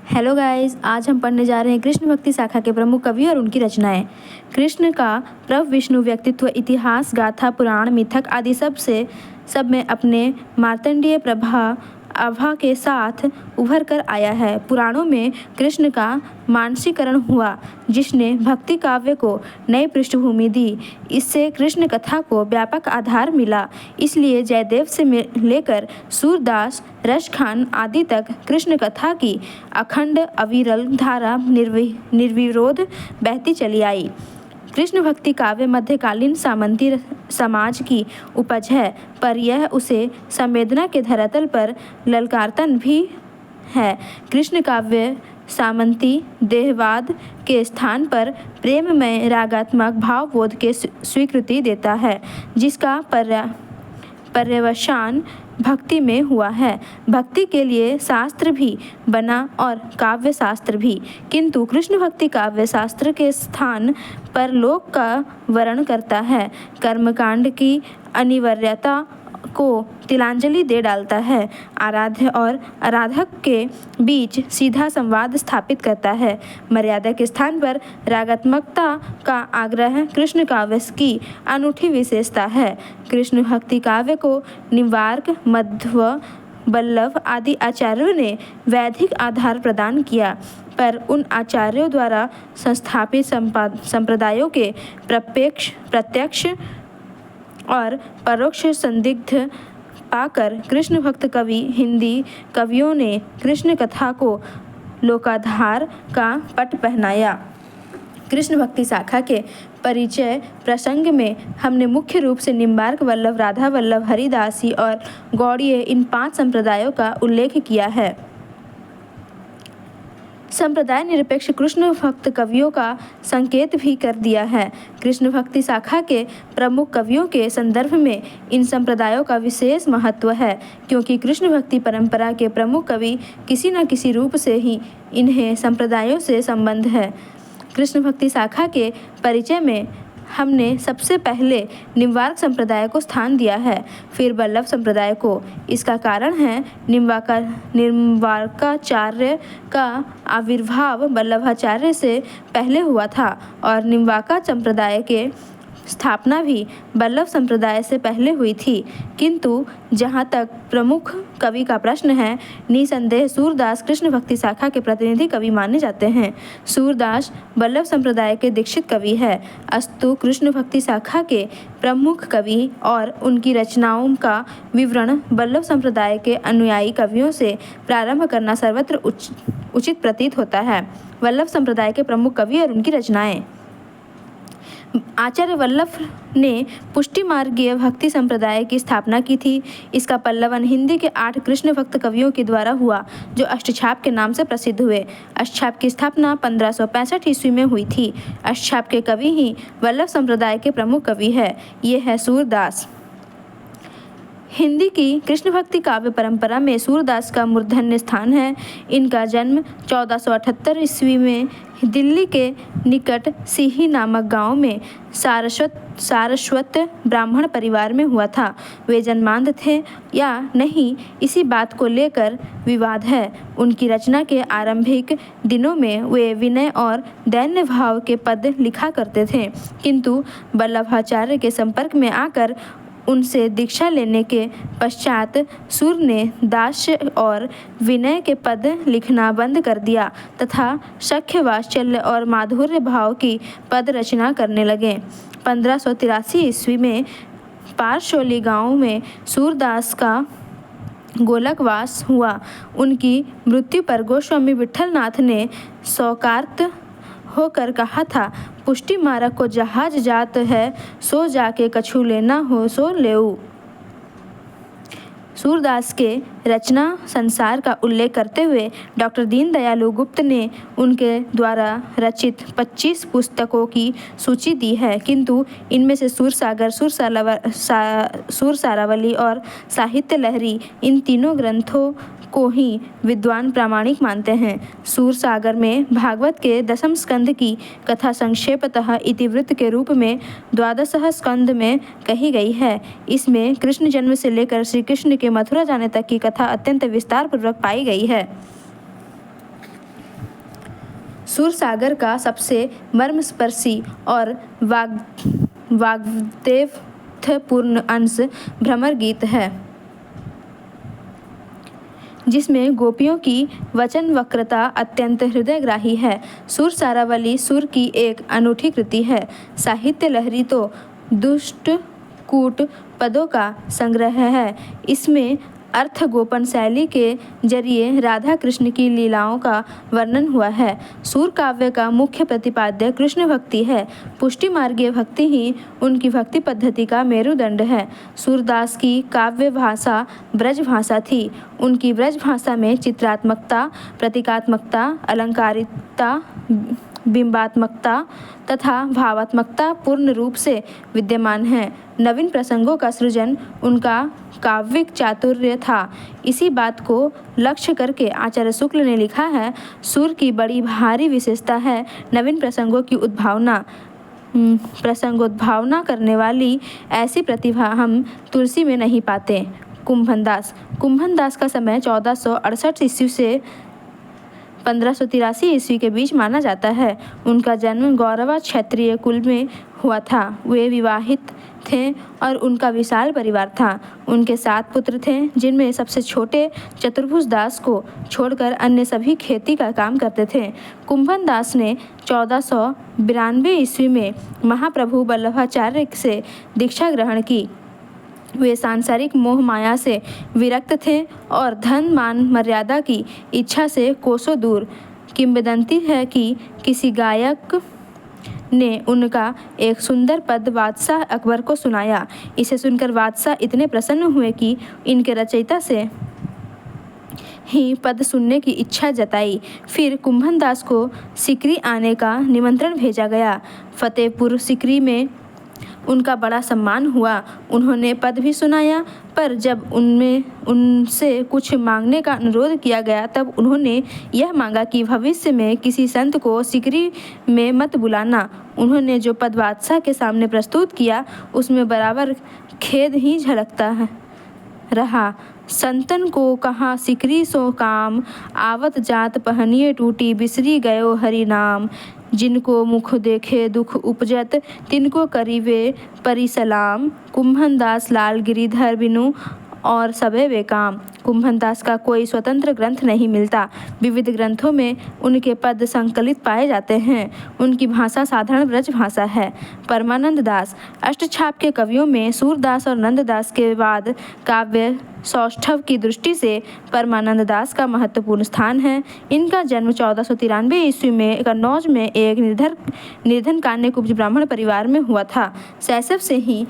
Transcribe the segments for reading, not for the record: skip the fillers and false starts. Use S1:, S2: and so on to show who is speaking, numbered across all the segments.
S1: Hello guys, आज हम पढ़ने जा रहे हैं कृष्ण भक्ति शाखा के प्रमुख कवि और उनकी रचनाएं। कृष्ण का प्रभु विष्णु व्यक्तित्व इतिहास, गाथा, पुराण, मिथक आदि सब में अपने मार्तंडीय आभा के साथ उभर कर आया है। पुराणों में कृष्ण का मानसीकरण हुआ, जिसने भक्ति काव्य को नई पृष्ठभूमि दी। इससे कृष्ण कथा को व्यापक आधार मिला। इसलिए जयदेव से लेकर सूरदास, रसखान आदि तक कृष्ण कथा की अखंड अविरल धारा निर्विरोध बहती चली आई। कृष्ण भक्ति काव्य मध्यकालीन सामंती समाज की उपज है, पर यह उसे संवेदना के धरातल पर ललकारतन भी है। कृष्ण काव्य सामंती देहवाद के स्थान पर प्रेममय रागात्मक भावबोध के स्वीकृति देता है, जिसका पर्यवसान भक्ति में हुआ है। भक्ति के लिए शास्त्र भी बना और काव्य शास्त्र भी, किंतु कृष्ण भक्ति काव्य शास्त्र के स्थान पर लोक का वर्णन करता है, कर्मकांड की अनिवार्यता को तिलांजलि दे डालता है, आराध्य और आराधक के बीच सीधा संवाद स्थापित करता है। मर्यादा के स्थान पर रागात्मकता का आग्रह कृष्ण काव्य की अनूठी विशेषता है। कृष्ण भक्ति काव्य को निम्बार्क, मध्व, वल्लभ आदि आचार्यों ने वैदिक आधार प्रदान किया, पर उन आचार्यों द्वारा संस्थापित संप्रदायों के प्रत्यक्ष और परोक्ष संदिग्ध पाकर कृष्ण भक्त कवि हिंदी कवियों ने कृष्ण कथा को लोकाधार का पट पहनाया। कृष्ण भक्ति शाखा के परिचय प्रसंग में हमने मुख्य रूप से निम्बार्क, वल्लभ, राधा वल्लभ, हरिदासी और गौड़ीय इन 5 संप्रदायों का उल्लेख किया है। संप्रदाय निरपेक्ष कृष्ण भक्त कवियों का संकेत भी कर दिया है। कृष्ण भक्ति शाखा के प्रमुख कवियों के संदर्भ में इन संप्रदायों का विशेष महत्व है, क्योंकि कृष्ण भक्ति परंपरा के प्रमुख कवि किसी न किसी रूप से ही इन्हें संप्रदायों से संबंध है। कृष्ण भक्ति शाखा के परिचय में हमने सबसे पहले निम्बार्क संप्रदाय को स्थान दिया है, फिर वल्लभ संप्रदाय को। इसका कारण है निम्बार्काचार्य का आविर्भाव वल्लभाचार्य से पहले हुआ था और निम्बार्क संप्रदाय के स्थापना भी वल्लभ संप्रदाय से पहले हुई थी। किंतु जहाँ तक प्रमुख कवि का प्रश्न है, निसंदेह सूरदास कृष्ण भक्ति शाखा के प्रतिनिधि कवि माने जाते हैं। सूरदास वल्लभ संप्रदाय के दीक्षित कवि है, अस्तु कृष्ण भक्ति शाखा के प्रमुख कवि और उनकी रचनाओं का विवरण वल्लभ संप्रदाय के अनुयायी कवियों से प्रारंभ करना सर्वत्र उचित प्रतीत होता है। वल्लभ संप्रदाय के प्रमुख कवि और उनकी रचनाएं। आचार्य वल्लभ ने पुष्टि मार्गीय भक्ति संप्रदाय की स्थापना की थी। इसका पल्लवन हिंदी के 8 कृष्ण भक्त कवियों के द्वारा हुआ, जो अष्टछाप के नाम से प्रसिद्ध हुए। अष्टछाप की स्थापना 1565 ईस्वी में हुई थी। अष्टछाप के कवि ही वल्लभ संप्रदाय के प्रमुख कवि है। ये है सूरदास। हिंदी की कृष्ण भक्ति काव्य परंपरा में सूरदास का मूर्धन्य स्थान है। इनका जन्म 1478 ईस्वी में दिल्ली के निकट सीही नामक गांव में सारस्वत ब्राह्मण परिवार में हुआ था। वे जन्मांध थे या नहीं, इसी बात को लेकर विवाद है। उनकी रचना के आरंभिक दिनों में वे विनय और दैन्य भाव के पद लिखा करते थे, किंतु वल्लभाचार्य के संपर्क में आकर उनसे दीक्षा लेने के पश्चात सूर ने दास्य और विनय के पद लिखना बंद कर दिया तथा सख्य, वात्सल्य और माधुर्य भाव की पद रचना करने लगे। 1583 ईस्वी में पारशोली गांव में सूरदास का गोलकवास हुआ। उनकी मृत्यु पर गोस्वामी विठलनाथ ने शोकार्त होकर कहा था, पुष्टि मार्ग को जहाज जात है, सो जाके कछु लेना हो सो लेऊ। सूरदास के रचना संसार का उल्लेख करते हुए डॉक्टर दीनदयालु गुप्त ने उनके द्वारा रचित 25 पुस्तकों की सूची दी है, किंतु इनमें से सूरसागर, सूर सारावली और साहित्य लहरी, इन तीनों ग्रंथों को ही विद्वान प्रामाणिक मानते हैं। सूरसागर में भागवत के 10वें स्कंद की कथा संक्षेपतः इतिवृत्त के रूप में 12वें स्कंद में कही गई है। इसमें कृष्ण जन्म से लेकर श्री कृष्ण के मथुरा जाने तक की कथा अत्यंत विस्तार पूर्वक पाई गई है। सूरसागर का सबसे मर्मस्पर्शी और वाग्देवपूर्ण अंश भ्रमर गीत है, जिसमें गोपियों की वचन वक्रता अत्यंत हृदयग्राही है। सुरसारावली सुर की एक अनूठी कृति है। साहित्य लहरी तो दुष्टकूट पदों का संग्रह है। इसमें अर्थ गोपन शैली के जरिए राधा कृष्ण की लीलाओं का वर्णन हुआ है। सूर काव्य का मुख्य प्रतिपाद्य कृष्ण भक्ति है। पुष्टि मार्गीय भक्ति ही उनकी भक्ति पद्धति का मेरुदंड है। सूरदास की काव्य भाषा ब्रज भाषा थी। उनकी ब्रज भाषा में चित्रात्मकता, प्रतीकात्मकता, अलंकारिकता, बिंबात्मकता तथा भावात्मकता पूर्ण रूप से विद्यमान है। नवीन प्रसंगों का सृजन उनका काव्यिक चातुर्य था। इसी बात को लक्ष्य करके आचार्य शुक्ल ने लिखा है, सुर की बड़ी भारी विशेषता है नवीन प्रसंगों की प्रसंगोद्भावना करने वाली ऐसी प्रतिभा हम तुलसी में नहीं पाते। कुंभन दास का समय 1468 ईस्वी से 1583 ईस्वी के बीच माना जाता है। उनका जन्म गौरवा क्षत्रिय कुल में हुआ था। वे विवाहित थे और उनका विशाल परिवार था। उनके 7 पुत्र थे, जिनमें सबसे छोटे चतुर्भुज दास को छोड़कर अन्य सभी खेती का काम करते थे। कुंभन दास ने 1492 ईस्वी में महाप्रभु वल्लभाचार्य से दीक्षा ग्रहण की। वे सांसारिक मोह माया से विरक्त थे और धन मान मर्यादा की इच्छा से कोसों दूर। किंवदंती है कि किसी गायक ने उनका एक सुंदर पद बादशाह अकबर को सुनाया। इसे सुनकर बादशाह इतने प्रसन्न हुए कि इनके रचयिता से ही पद सुनने की इच्छा जताई। फिर कुंभन दास को सिकरी आने का निमंत्रण भेजा गया। फतेहपुर सिकरी में उनका बड़ा सम्मान हुआ। उन्होंने पद भी सुनाया, पर जब उनसे कुछ मांगने का अनुरोध किया गया तब उन्होंने यह मांगा कि भविष्य में किसी संत को सिकरी में मत बुलाना। उन्होंने जो पद बादशाह के सामने प्रस्तुत किया उसमें बराबर खेद ही झलकता रहा। संतन को कहाँ सिकरी सो काम, आवत जात पहनिए टूटी, बिसरी गयो हरि नाम। जिनको मुख देखे दुख उपजत, तिनको करीवे परिसलाम। कुंभन दास लाल गिरिधर बिनु और सबे वे काम। कुंभन दास का कोई स्वतंत्र ग्रंथ नहीं मिलता। विविध ग्रंथों में उनके पद संकलित पाए जाते हैं। उनकी भाषा साधारण ब्रज भाषा है। परमानंद दास अष्टछाप के कवियों में सूरदास और नंददास के बाद काव्य सौष्ठव की दृष्टि से परमानंद दास का महत्वपूर्ण स्थान है। इनका जन्म 1493 ईस्वी में कन्नौज में एक निर्धन कान्य कुब्ज ब्राह्मण परिवार में हुआ था। शैशव से ही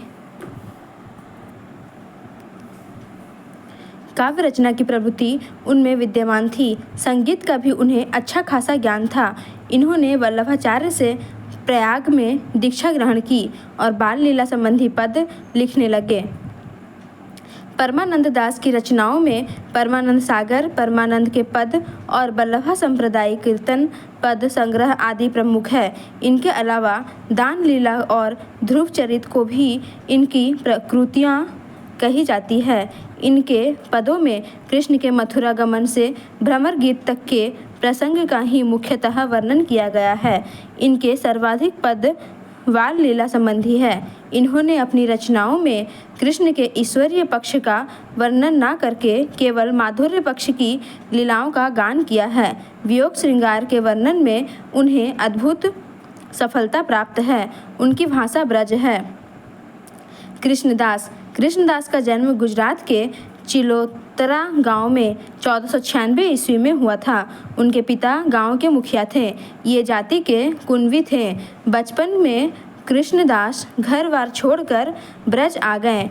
S1: काव्य रचना की प्रवृत्ति उनमें विद्यमान थी। संगीत का भी उन्हें अच्छा खासा ज्ञान था। इन्होंने वल्लभाचार्य से प्रयाग में दीक्षा ग्रहण की और बाल लीला संबंधी पद लिखने लगे। परमानंद दास की रचनाओं में परमानंद सागर, परमानंद के पद और वल्लभा संप्रदाय कीर्तन पद संग्रह आदि प्रमुख है। इनके अलावा दान लीला और ध्रुव चरित को भी इनकी प्रकृतियाँ कही जाती है। इनके पदों में कृष्ण के मथुरा गमन से भ्रमर गीत तक के प्रसंग का ही मुख्यतः वर्णन किया गया है। इनके सर्वाधिक पद बाल लीला संबंधी है। इन्होंने अपनी रचनाओं में कृष्ण के ईश्वरीय पक्ष का वर्णन न करके केवल माधुर्य पक्ष की लीलाओं का गान किया है। वियोग श्रृंगार के वर्णन में उन्हें अद्भुत सफलता प्राप्त है। उनकी भाषा ब्रज है। कृष्णदास का जन्म गुजरात के चिलोतरा गांव में 1496 ईस्वी में हुआ था। उनके पिता गांव के मुखिया थे। ये जाति के कुनवी थे। बचपन में कृष्णदास घर बार छोड़कर ब्रज आ गए।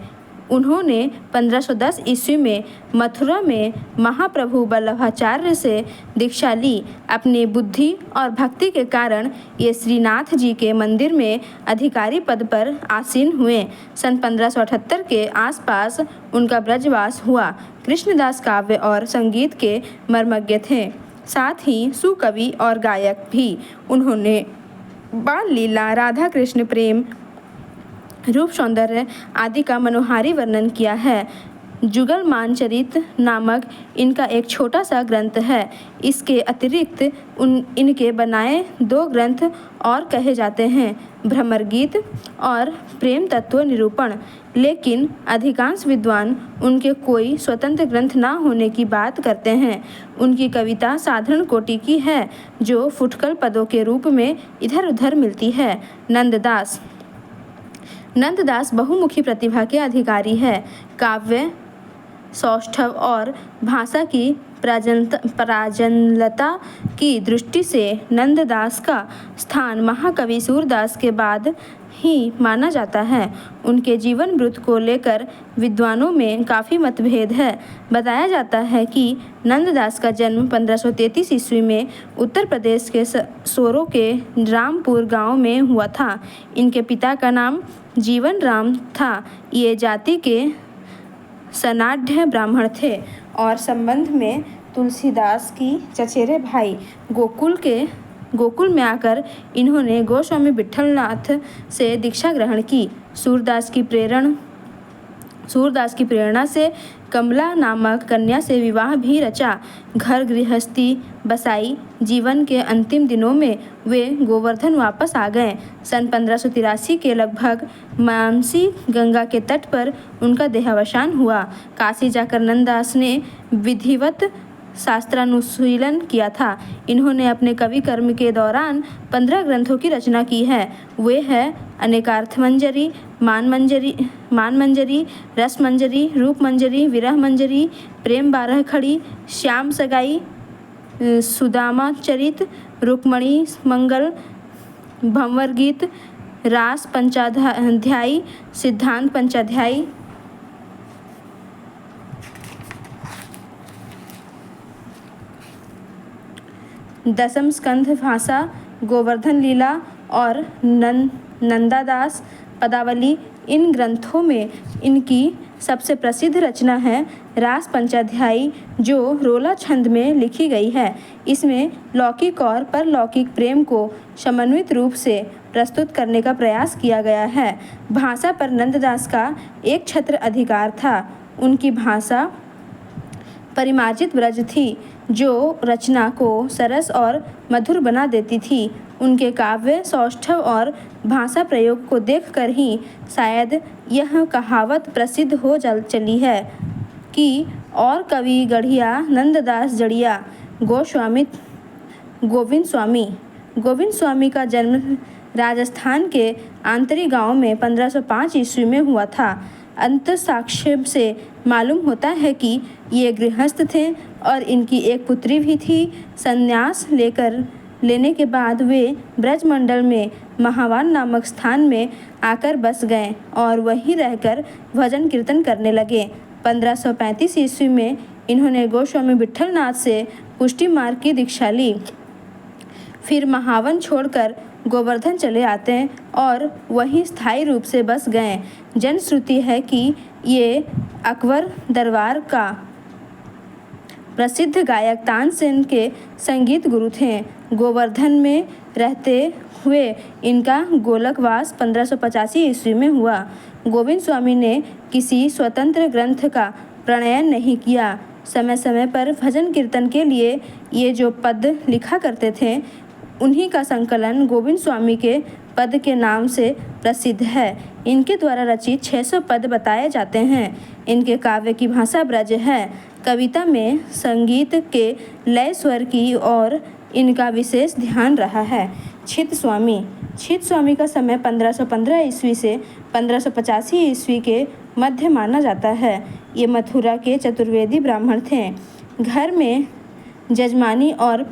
S1: उन्होंने 1510 ईस्वी में मथुरा में महाप्रभु वल्लभाचार्य से दीक्षा ली। अपनी बुद्धि और भक्ति के कारण ये श्रीनाथ जी के मंदिर में अधिकारी पद पर आसीन हुए। सन 1578 के आसपास उनका ब्रजवास हुआ। कृष्णदास काव्य और संगीत के मर्मज्ञ थे, साथ ही सुकवि और गायक भी। उन्होंने बाल लीला, राधा कृष्ण प्रेम, रूप सौंदर्य आदि का मनोहारी वर्णन किया है, जुगल मानचरित नामक इनका एक छोटा सा ग्रंथ है। इसके अतिरिक्त इनके बनाए 2 ग्रंथ और कहे जाते हैं, भ्रमर गीत और प्रेम तत्व निरूपण। लेकिन अधिकांश विद्वान उनके कोई स्वतंत्र ग्रंथ न होने की बात करते हैं। उनकी कविता साधारण कोटि की है, जो फुटकल पदों के रूप में इधर उधर मिलती है। नंददास बहुमुखी प्रतिभा के अधिकारी है। काव्य, सौष्ठव और भाषा की प्रांजलता की दृष्टि से नंददास का स्थान महाकवि सूरदास के बाद ही माना जाता है। उनके जीवन वृत्त को लेकर विद्वानों में काफ़ी मतभेद है। बताया जाता है कि नंददास का जन्म 1533 ईस्वी में उत्तर प्रदेश के सोरो के रामपुर गांव में हुआ था। इनके पिता का नाम जीवन राम था। ये जाति के सनाढ़ ब्राह्मण थे और संबंध में तुलसीदास की चचेरे भाई गोकुल में आकर इन्होंने गोस्वामी विट्ठलनाथ से दीक्षा ग्रहण की। सूरदास की प्रेरणा से कमला नामक कन्या से विवाह भी रचा। घर गृहस्थी बसाई। जीवन के अंतिम दिनों में वे गोवर्धन वापस आ गए। सन 1583 के लगभग मानसी गंगा के तट पर उनका देहावसान हुआ। काशी जाकर नंददास ने विधिवत शास्त्रानुशीलन किया था। इन्होंने अपने कवि कर्म के दौरान 15 ग्रंथों की रचना की है। वे हैं अनेकार्थमंजरी, मानमंजरी, रसमंजरी, रूपमंजरी, विरह मंजरी, प्रेम 12 खड़ी, श्याम सगाई, सुदामा चरित, रुक्मणी मंगल, भंवर गीत, रास पंचाध्यायी, सिद्धांत पंचाध्यायी, दशम स्कंध भाषा, गोवर्धन लीला और नंदादास पदावली। इन ग्रंथों में इनकी सबसे प्रसिद्ध रचना है रास पंचाध्यायी, जो रोला छंद में लिखी गई है। इसमें लौकिक और परलौकिक प्रेम को समन्वित रूप से प्रस्तुत करने का प्रयास किया गया है। भाषा पर नंददास का एक छत्र अधिकार था। उनकी भाषा परिमार्जित ब्रज थी, जो रचना को सरस और मधुर बना देती थी। उनके काव्य, सौष्ठव और भाषा प्रयोग को देखकर ही शायद यह कहावत प्रसिद्ध हो चली है कि और कवि गढ़िया नंददास जड़िया। गोविंद स्वामी का जन्म राजस्थान के आंतरी गांव में 1505 ईस्वी में हुआ था। अंतसाक्ष्य से मालूम होता है कि ये गृहस्थ थे और इनकी एक पुत्री भी थी। संन्यास लेने के बाद वे ब्रजमंडल में महावान नामक स्थान में आकर बस गए और वहीं रहकर भजन कीर्तन करने लगे। 1535 ईस्वी में इन्होंने गोस्वामी विट्ठलनाथ से पुष्टि मार्ग की दीक्षा ली। फिर महावन छोड़कर गोवर्धन चले आते और वहीं स्थायी रूप से बस गए। जनश्रुति है कि ये अकबर दरबार का प्रसिद्ध गायक तानसेन के संगीत गुरु थे। गोवर्धन में रहते हुए इनका गोलकवास 1585 ईस्वी में हुआ। गोविंद स्वामी ने किसी स्वतंत्र ग्रंथ का प्रणयन नहीं किया। समय समय पर भजन कीर्तन के लिए ये जो पद लिखा करते थे, उन्हीं का संकलन गोविंद स्वामी के पद के नाम से प्रसिद्ध है। इनके द्वारा रचित 600 पद बताए जाते हैं। इनके काव्य की भाषा ब्रज है। कविता में संगीत के लय स्वर की ओर इनका विशेष ध्यान रहा है। छित स्वामी का समय 1515 ईस्वी से 1585 ईस्वी के मध्य माना जाता है। ये मथुरा के चतुर्वेदी ब्राह्मण थे। घर में जजमानी और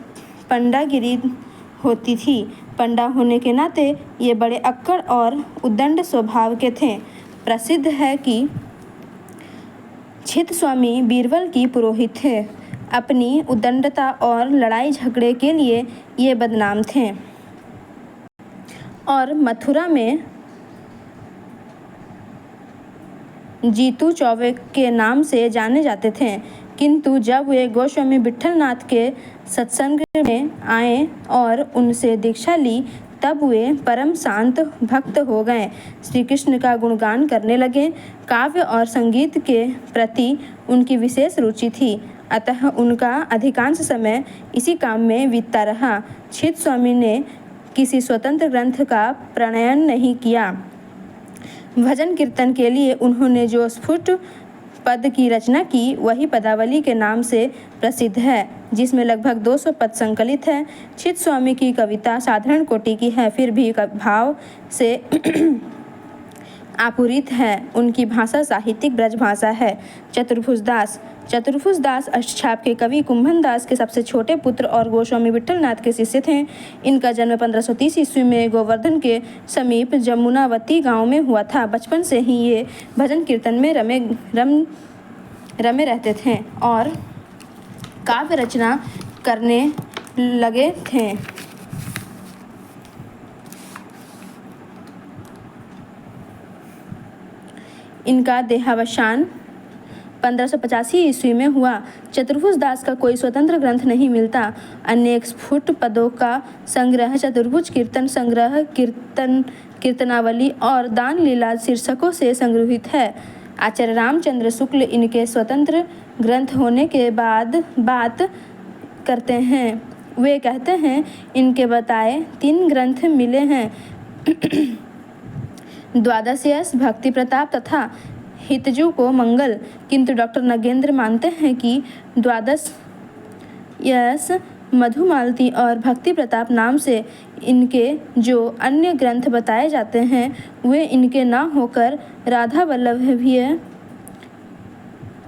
S1: पंडागिरी होती थी। पंडा होने के नाते ये बड़े अक्कड़ और उद्दंड स्वभाव के थे। प्रसिद्ध है कि छित स्वामी बीरबल की पुरोहित थे। अपनी उद्दंडता और लड़ाई झगड़े के लिए ये बदनाम थे और मथुरा में जीतू चौबे के नाम से जाने जाते थे। किंतु जब वे गोस्वामी विट्ठलनाथ के सत्संग में आए और उनसे दीक्षा ली, तब वे परम शांत भक्त हो गए, श्री कृष्ण का गुणगान करने लगे। काव्य और संगीत के प्रति उनकी विशेष रुचि थी, अतः उनका अधिकांश समय इसी काम में बीतता रहा। छिद स्वामी ने किसी स्वतंत्र ग्रंथ का प्रणयन नहीं किया। भजन कीर्तन के लिए उन्होंने जो स्फुट पद की रचना की वही पदावली के नाम से प्रसिद्ध है, जिसमें लगभग 200 पद संकलित हैं। छिद स्वामी की कविता साधारण कोटि की है, फिर भी भाव से आपूरित है। उनकी भाषा साहित्यिक ब्रज भाषा है। चतुर्भुज दास अष्टछाप के कवि कुंभन दास के सबसे छोटे पुत्र और गोस्वामी विट्ठलनाथ के शिष्य थे। इनका जन्म 1530 ईस्वी में गोवर्धन के समीप जमुनावती गांव में हुआ था। बचपन से ही ये भजन कीर्तन में रमे रहते थे और काव्य रचना करने लगे थे। इनका देहावसान 1585 ईस्वी में हुआ। चतुर्भुज दास का कोई स्वतंत्र ग्रंथ नहीं मिलता। अनेक स्फुट पदों का संग्रह चतुर्भुज कीर्तन संग्रह, कीर्तनावली और दान लीला शीर्षकों से संग्रहित है। आचार्य रामचंद्र शुक्ल इनके स्वतंत्र ग्रंथ होने के बाद बात करते हैं। वे कहते हैं, इनके बताए 3 ग्रंथ मिले हैं, द्वादशयस, भक्ति प्रताप तथा हितजू को मंगल। किंतु डॉक्टर नगेंद्र मानते हैं कि द्वादशयस, मधुमालती और भक्ति प्रताप नाम से इनके जो अन्य ग्रंथ बताए जाते हैं वे इनके न होकर राधा वल्लभीय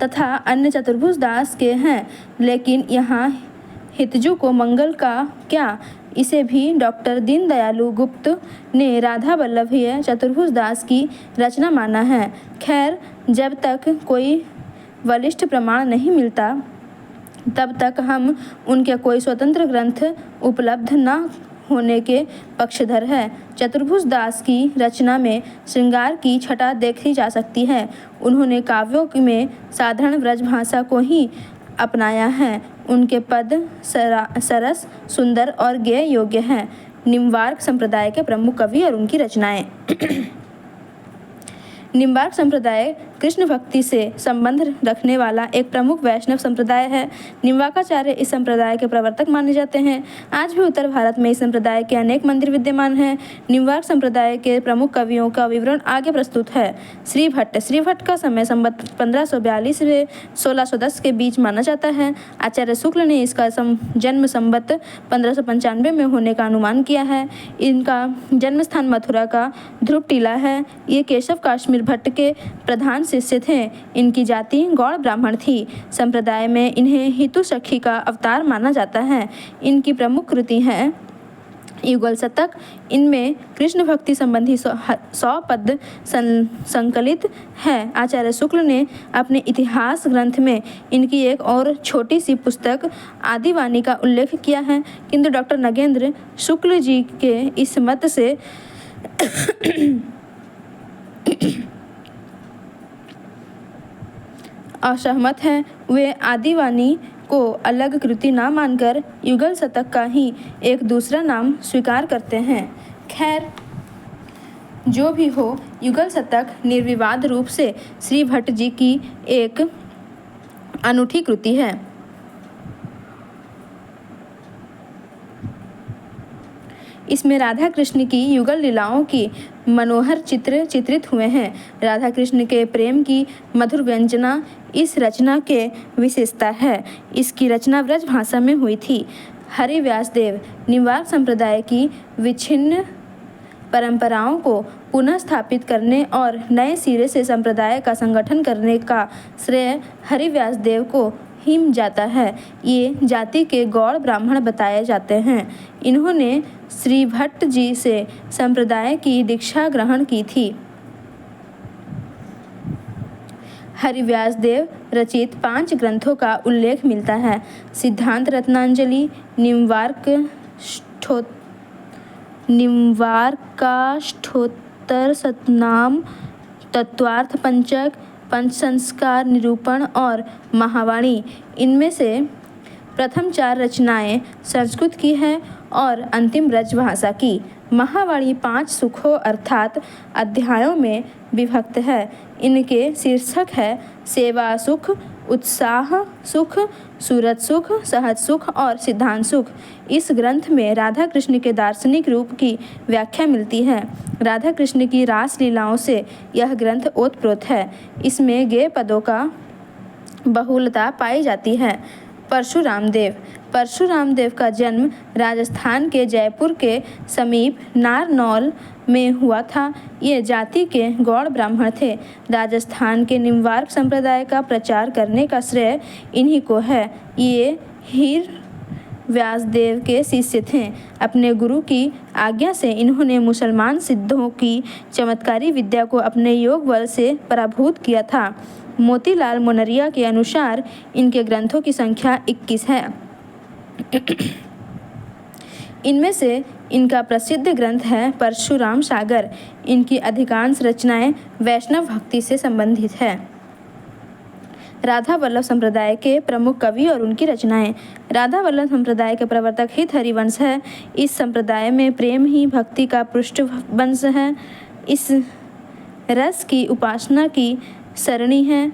S1: तथा अन्य चतुर्भुज दास के हैं। लेकिन यहाँ हितजू को मंगल का क्या, इसे भी डॉक्टर दीनदयालु गुप्त ने राधा वल्लभीय चतुर्भुज दास की रचना माना है। खैर, जब तक कोई बलिष्ठ प्रमाण नहीं मिलता तब तक हम उनके कोई स्वतंत्र ग्रंथ उपलब्ध न होने के पक्षधर है। चतुर्भुज दास की रचना में श्रृंगार की छटा देखी जा सकती है। उन्होंने काव्यों में साधारण ब्रज भाषा को ही अपनाया है। उनके पद सरस, सुंदर और गेय योग्य हैं। निम्बार्क संप्रदाय के प्रमुख कवि और उनकी रचनाएं। निम्बार्क संप्रदाय कृष्ण भक्ति से संबंध रखने वाला एक प्रमुख वैष्णव संप्रदाय है। निम्बार्काचार्य इस संप्रदाय के प्रवर्तक माने जाते हैं। आज भी उत्तर भारत में इस संप्रदाय के अनेक मंदिर विद्यमान हैं। निम्बार्क संप्रदाय के प्रमुख कवियों का विवरण आगे प्रस्तुत है। श्री भट्ट का समय संवत 1542 से 1610 के बीच माना जाता है। आचार्य शुक्ल ने इसका जन्म संवत 1595 में होने का अनुमान किया है। इनका जन्म स्थान मथुरा का ध्रुव टीला है। ये केशव काश्मीर भट्ट के प्रधान शिष्य थे। इनकी जाति गौड़ ब्राह्मण थी। संप्रदाय में इन्हें हितु सखी का अवतार माना जाता है। इनकी प्रमुख कृति है युगल शतक। इनमें कृष्ण भक्ति संबंधी 100 पद संकलित है। आचार्य शुक्ल ने अपने इतिहास ग्रंथ में इनकी एक और छोटी सी पुस्तक आदिवाणी का उल्लेख किया है, किंतु डॉक्टर नगेंद्र शुक्ल जी के इस मत से असहमत हैं। वे आदिवाणी को अलग कृति ना मानकर युगल शतक का ही एक दूसरा नाम स्वीकार करते हैं। खैर, जो भी हो, युगल शतक निर्विवाद रूप से श्री भट्ट जी की एक अनूठी कृति है। इसमें राधा कृष्ण की युगल लीलाओं की मनोहर चित्र चित्रित हुए हैं। राधा कृष्ण के प्रेम की मधुर व्यंजना इस रचना के विशेषता है। इसकी रचना ब्रज भाषा में हुई थी। हरि व्यासदेव निम्बार्क संप्रदाय की विच्छिन्न परंपराओं को पुनः स्थापित करने और नए सिरे से संप्रदाय का संगठन करने का श्रेय हरि व्यासदेव को ही जाता है। ये जाति के गौड़ ब्राह्मण बताए जाते हैं। इन्होंने श्री भट्ट जी से संप्रदाय की दीक्षा ग्रहण की थी। हरि व्यासदेव रचित 5 ग्रंथों का उल्लेख मिलता है। सिद्धांत रत्नांजलि, निम्बार्काष्टोत्तर शतनाम, तत्वार्थ पंचक, पंचसंस्कार निरूपण और महावाणी। इनमें से प्रथम 4 रचनाएं संस्कृत की हैं और अंतिम ब्रज भाषा की। महावाणी 5 सुखों अर्थात अध्यायों में विभक्त है। इनके शीर्षक है सेवा सुख, उत्साह सुख, सूरत सुख, सहज सुख और सिद्धांत सुख। इस ग्रंथ में राधा कृष्ण के दार्शनिक रूप की व्याख्या मिलती है। राधा कृष्ण की रास लीलाओं से यह ग्रंथ ओतप्रोत है। इसमें गेय पदों का बहुलता पाई जाती है। परशुराम देव। परशुराम देव का जन्म राजस्थान के जयपुर के समीप नारनौल में हुआ था। ये जाति के गौड़ ब्राह्मण थे। राजस्थान के निम्बार्क संप्रदाय का प्रचार करने का श्रेय इन्हीं को है। ये हीर व्यासदेव के शिष्य थे। अपने गुरु की आज्ञा से इन्होंने मुसलमान सिद्धों की चमत्कारी विद्या को अपने योग बल से पराभूत किया था। मोतीलाल मुनरिया के अनुसार इनके ग्रंथों की संख्या 21 है। इनमें से इनका प्रसिद्ध ग्रंथ है परशुराम सागर। इनकी अधिकांश रचनाएं वैष्णव भक्ति से संबंधित है। राधा वल्लभ संप्रदाय के प्रमुख कवि और उनकी रचनाएं। राधा वल्लभ संप्रदाय के प्रवर्तक हित हरिवंश है। इस संप्रदाय में प्रेम ही भक्ति का पृष्ठवंश है। इस रस की उपासना की सरणी है।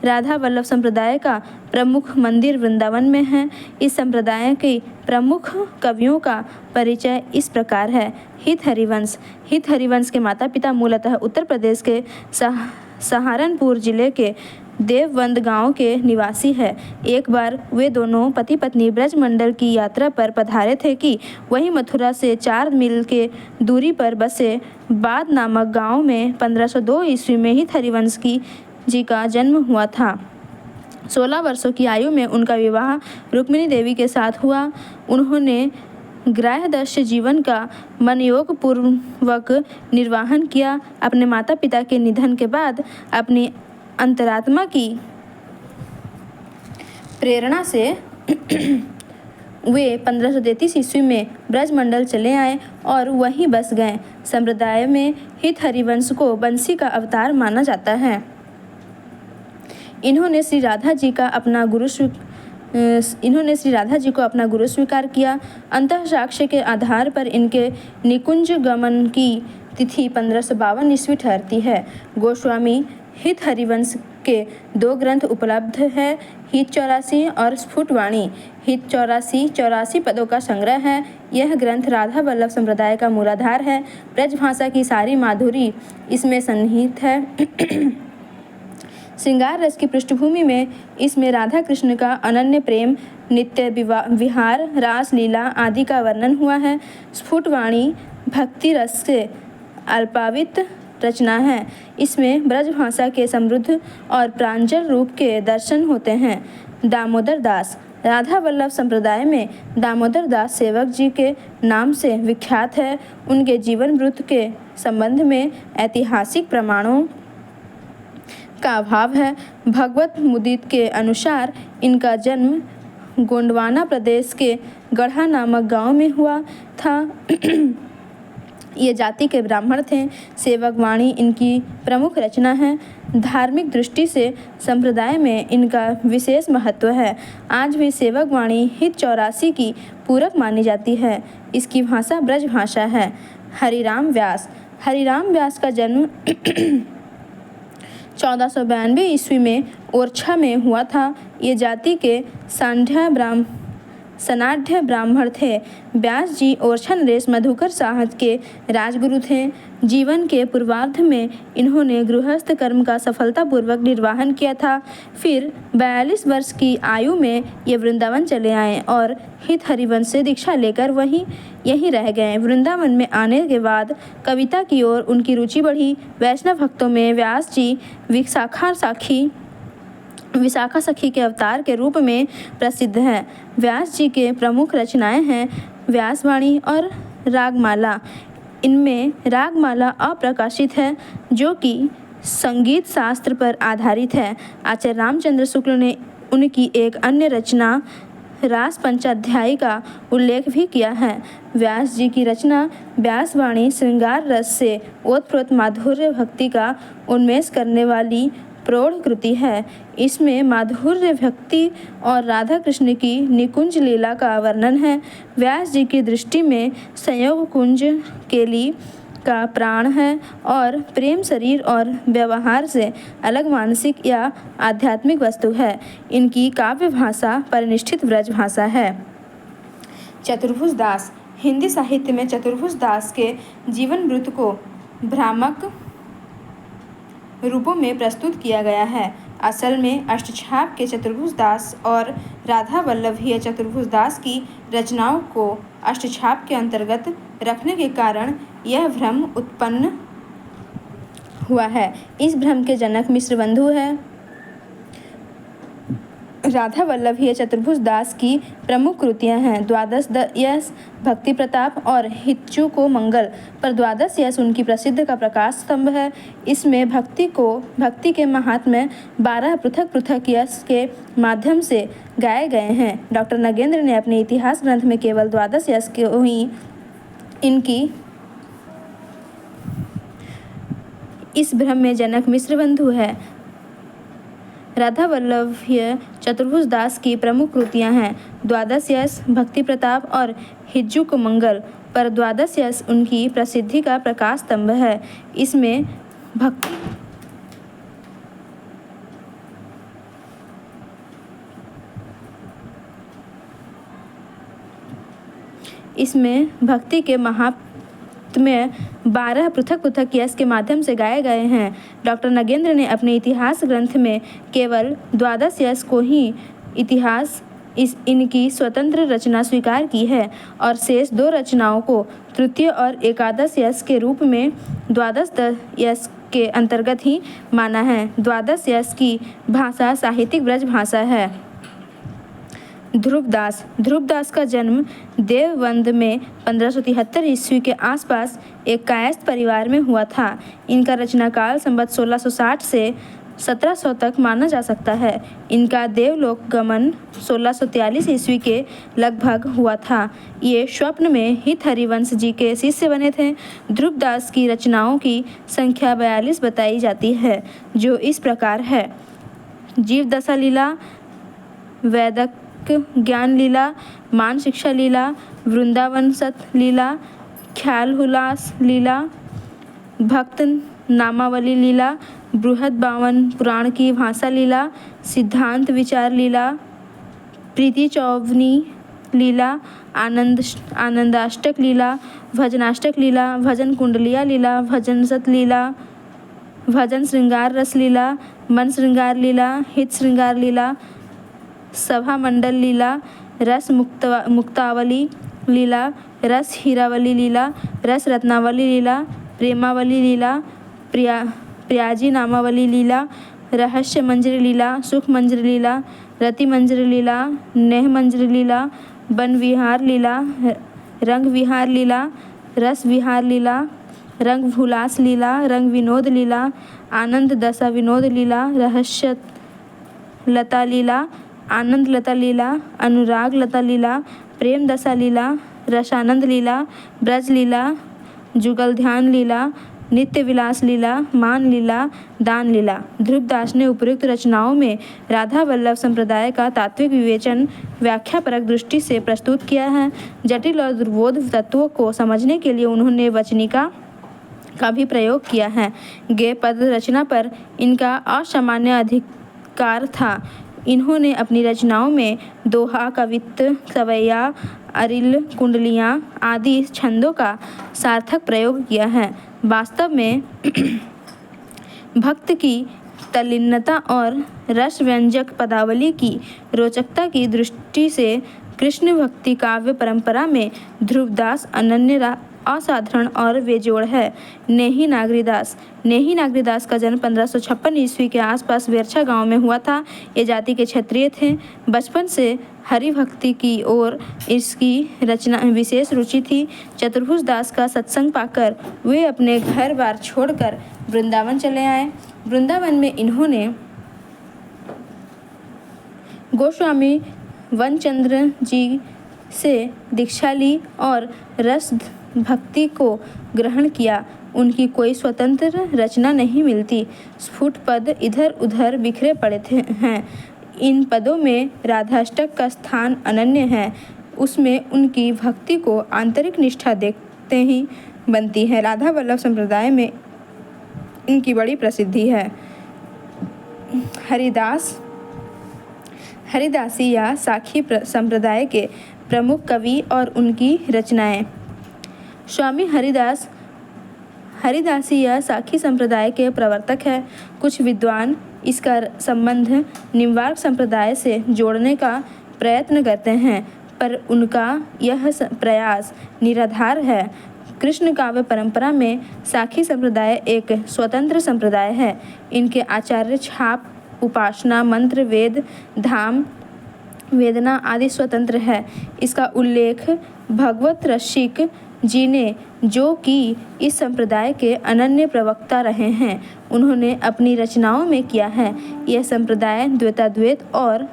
S1: राधा वल्लभ संप्रदाय का प्रमुख मंदिर वृंदावन में है। इस संप्रदाय के प्रमुख कवियों का परिचय इस प्रकार है। हित हरिवंश। हित हरिवंश के माता पिता मूलतः उत्तर प्रदेश के सहारनपुर जिले के देवबंद गांव के निवासी है। एक बार वे दोनों पति पत्नी ब्रजमंडल की यात्रा पर पधारे थे कि वहीं मथुरा से 4 मील के दूरी पर बसे बाद नामक गांव में 1502 ईस्वी में हित हरिवंश जी का जन्म हुआ था। 16 वर्षों की आयु में उनका विवाह रुक्मिणी देवी के साथ हुआ। उन्होंने ग्राह्यदस्य जीवन का मनयोग पूर्वक निर्वाहन किया। अपने माता पिता के निधन के बाद अपनी अंतरात्मा की प्रेरणा से वे 1533 ईस्वी में ब्रजमंडल चले आए और वहीं बस गए। संप्रदाय में हित हरिवंश को बंसी का अवतार माना जाता है। इन्होंने श्री राधा जी को अपना गुरु स्वीकार किया। अंतःसाक्ष्य के आधार पर इनके निकुंज गमन की तिथि 1552 ईस्वी ठहरती है। गोस्वामी हित हरिवंश के 2 ग्रंथ उपलब्ध है, हित 84 और स्फुटवाणी। हित 84 पदों का संग्रह है। यह ग्रंथ राधा वल्लभ संप्रदाय का मूलाधार है। ब्रजभाषा की सारी माधुरी इसमें सन्निहित है। श्रृंगार रस की पृष्ठभूमि में इसमें राधा कृष्ण का अनन्य प्रेम, नित्य विहार, रास लीला आदि का वर्णन हुआ है। स्फुटवाणी भक्ति रस से अल्पावित रचना है। इसमें ब्रजभाषा के समृद्ध और प्रांजल रूप के दर्शन होते हैं। दामोदर दास। राधा वल्लभ संप्रदाय में दामोदर दास सेवक जी के नाम से विख्यात है। उनके जीवन वृत्त के संबंध में ऐतिहासिक प्रमाणों का अभाव है। भगवत मुदित के अनुसार इनका जन्म गोंडवाना प्रदेश के गढ़ा नामक गांव में हुआ था। ये जाति के ब्राह्मण थे। सेवक वाणी इनकी प्रमुख रचना है। धार्मिक दृष्टि से संप्रदाय में इनका विशेष महत्व है। आज भी सेवक वाणी हित 84 की पूरक मानी जाती है। इसकी भाषा ब्रज भाषा है। हरिराम व्यास। हरिराम व्यास का जन्म 1492 ईस्वी में ओरछा में हुआ था। ये जाति के सनाढ़ ब्राह्मण थे। व्यास जी ओरछा नरेश मधुकर साहब के राजगुरु थे। जीवन के पूर्वार्ध में इन्होंने गृहस्थ कर्म का सफलतापूर्वक निर्वाहन किया था। फिर 42 वर्ष की आयु में ये वृंदावन चले आए और हित हरिवंश से दीक्षा लेकर यहीं रह गए। वृंदावन में आने के बाद कविता की ओर उनकी रुचि बढ़ी। वैष्णव भक्तों में व्यास जी विशाखा सखी के अवतार के रूप में प्रसिद्ध हैं। व्यास जी के प्रमुख रचनाएं हैं व्यासवाणी और रागमाला। इनमें रागमाला अप्रकाशित है जो कि संगीत शास्त्र पर आधारित है। आचार्य रामचंद्र शुक्ल ने उनकी एक अन्य रचना रास पंचाध्यायी का उल्लेख भी किया है। व्यास जी की रचना व्यासवाणी श्रृंगार रस से ओतप्रोत माधुर्य भक्ति का उन्मेष करने वाली प्रौढ़ कृति है। इसमें माधुर्य भक्ति और राधा कृष्ण की निकुंज लीला का वर्णन है। व्यास जी की दृष्टि में संयोग कुंज केली का प्राण है और प्रेम शरीर और व्यवहार से अलग मानसिक या आध्यात्मिक वस्तु है। इनकी काव्य भाषा परिनिष्ठित ब्रज भाषा है। चतुर्भुज दास। हिंदी साहित्य में चतुर्भुज दास के जीवन वृत्त को भ्रामक रूपों में प्रस्तुत किया गया है। असल में अष्टछाप के चतुर्भुज दास और राधा वल्लभीय चतुर्भुज दास की रचनाओं को अष्टछाप के अंतर्गत रखने के कारण यह भ्रम उत्पन्न हुआ है। इस भ्रम के जनक मिश्रबंधु है। राधा वल्लभीय चतुर्भुज दास की प्रमुख कृतियां हैं द्वादश यश, भक्ति प्रताप और हिच्चू को मंगल। पर द्वादश यश उनकी प्रसिद्ध का प्रकाश स्तंभ है। इसमें भक्ति के महात्म्य 12 पृथक पृथक यश के माध्यम से गाए गए हैं। डॉक्टर नगेंद्र ने अपने इतिहास ग्रंथ में केवल द्वादश यश को ही इनकी इस भ्रम में जनक मिश्रबंधु है। राधा वल्लभीय चतुर्भुज दास की प्रमुख कृतियां हैं द्वादश यश, भक्ति प्रताप और हिज्जू को मंगल। पर द्वादश यश उनकी प्रसिद्धि का प्रकाश स्तंभ है। इसमें भक्ति के महात्म्य 12 पृथक पृथक यश के माध्यम से गाए गए हैं। डॉक्टर नगेंद्र ने अपने इतिहास ग्रंथ में केवल द्वादश यश को ही इनकी स्वतंत्र रचना स्वीकार की है और शेष 2 रचनाओं को तृतीय और एकादश यश के रूप में द्वादश यश के अंतर्गत ही माना है। द्वादश यश की भाषा साहित्यिक ब्रज भाषा है। ध्रुवदास का जन्म देवबंद में 1573 ईस्वी के आसपास एक कायस्थ परिवार में हुआ था। इनका रचनाकाल संवत 1660 से 1700 तक माना जा सकता है। इनका देवलोक गमन 1643 ईस्वी के लगभग हुआ था। ये स्वप्न में हित हरिवंश जी के शिष्य बने थे। ध्रुवदास की रचनाओं की संख्या 42 बताई जाती है, जो इस प्रकार है: जीवदशा लीला, वैदक ज्ञान लीला, मान शिक्षा लीला, वृंदावन सत लीला, ख्याल हुलास लीला, भक्त नामावली लीला, बृहद 52 पुराण की भाषा लीला, सिद्धांत विचार लीला, प्रीति चौवनी लीला, आनंदाष्टक लीला, भजनाष्टक लीला, भजन कुंडलिया लीला, भजन सत लीला, भजन श्रृंगार रस लीला, मन श्रृंगार लीला, हित श्रृंगार लीला, सभा मंडल लीला, रस मुक्तावली लीला, रस हीरावली लीला, रस रत्नावली लीला, प्रेमावली लीला, प्रियाजी नामावली लीला, रहस्य मंजरी लीला, सुख मंजरी लीला, रति मंजरी लीला, नेह मंजरी लीला, वन विहार लीला, रंग विहार लीला, रस विहार लीला, रंग भुलास लीला, रंग विनोद लीला, आनंद दशा विनोद लीला, रहस्य लता लीला, आनंद लता लीला, अनुराग लता लीला, प्रेम दशा लीला, रसानंद लीला, ब्रज लीला, जुगल ध्यान लीला, नित्य विलास लीला, मान लीला, दान लीला। ध्रुवदास ने उपयुक्त रचनाओं में राधा वल्लभ संप्रदाय का तात्विक विवेचन व्याख्यापरक दृष्टि से प्रस्तुत किया है। जटिल और दुर्बोध तत्वों को समझने के लिए उन्होंने वचनिका का भी प्रयोग किया है। गेय पद रचना पर इनका असामान्य अधिकार था। इन्होंने अपनी रचनाओं में दोहा, कवित्त, सवैया, अरिल, कुंडलियाँ आदि छंदों का सार्थक प्रयोग किया है। वास्तव में भक्त की तल्लीनता और रस व्यंजक पदावली की रोचकता की दृष्टि से कृष्ण भक्ति काव्य परंपरा में ध्रुवदास अनन्य, असाधारण और बेजोड़ है। नेही नागरीदास का जन्म 1556 ईस्वी के आसपास वेरछा गांव में हुआ था। ये जाति के क्षत्रिय थे। बचपन से हरि भक्ति की ओर इसकी रचना विशेष रुचि थी। चतुर्भुज दास का सत्संग पाकर वे अपने घर बार छोड़कर वृंदावन चले आए। वृंदावन में इन्होंने गोस्वामी वनचंद्र जी से दीक्षा ली और रस भक्ति को ग्रहण किया। उनकी कोई स्वतंत्र रचना नहीं मिलती। स्फुट पद इधर उधर बिखरे पड़े हैं। इन पदों में राधाष्टक का स्थान अनन्य है। उसमें उनकी भक्ति को आंतरिक निष्ठा देखते ही बनती है। राधा वल्लभ संप्रदाय में इनकी बड़ी प्रसिद्धि है। हरिदासी या साखी संप्रदाय के प्रमुख कवि और उनकी रचनाएं। स्वामी हरिदासी या साखी संप्रदाय के प्रवर्तक है। कुछ विद्वान इसका संबंध निम्बार्क संप्रदाय से जोड़ने का प्रयत्न करते हैं, पर उनका यह प्रयास निराधार है। कृष्ण काव्य परंपरा में साखी संप्रदाय एक स्वतंत्र संप्रदाय है। इनके आचार्य छाप, उपासना, मंत्र, वेद, धाम, वेदना आदि स्वतंत्र है। इसका उल्लेख भगवत रसिक जी ने, जो कि इस संप्रदाय के अनन्य प्रवक्ता रहे हैं, उन्होंने अपनी रचनाओं में किया है। यह संप्रदाय द्वैताद्वैत और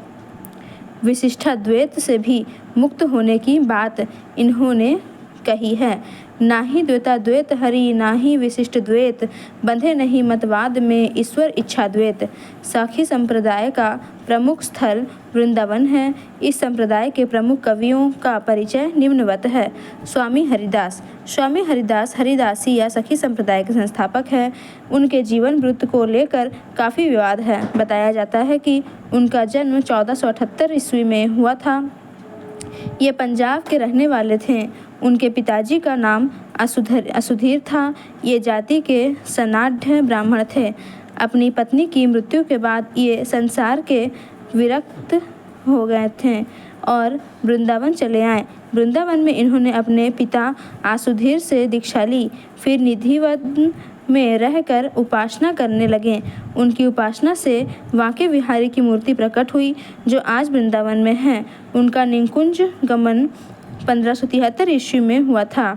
S1: विशिष्टाद्वैत से भी मुक्त होने की बात इन्होंने कही है। ना ही द्वैताद्वैत हरि, ना ही विशिष्ट द्वैत, बंधे नहीं मतवाद में ईश्वर इच्छाद्वैत। साखी संप्रदाय का प्रमुख स्थल वृंदावन है। इस संप्रदाय के प्रमुख कवियों का परिचय निम्नवत है। स्वामी हरिदास हरिदासी या सखी संप्रदाय के संस्थापक हैं। उनके जीवन वृत्त को लेकर काफ़ी विवाद है। बताया जाता है कि उनका जन्म 1478 ईस्वी में हुआ था। ये पंजाब के रहने वाले थे। उनके पिताजी का नाम असुधीर था। ये जाति के सनाढ़ ब्राह्मण थे। अपनी पत्नी की मृत्यु के बाद ये संसार के विरक्त हो गए थे और वृंदावन चले आए। वृंदावन में इन्होंने अपने पिता आसुधीर से दीक्षा ली। फिर निधिवन में रहकर उपासना करने लगे। उनकी उपासना से वांके बिहारी की मूर्ति प्रकट हुई, जो आज वृंदावन में है। उनका निकुंज गमन 1573 ईस्वी में हुआ था।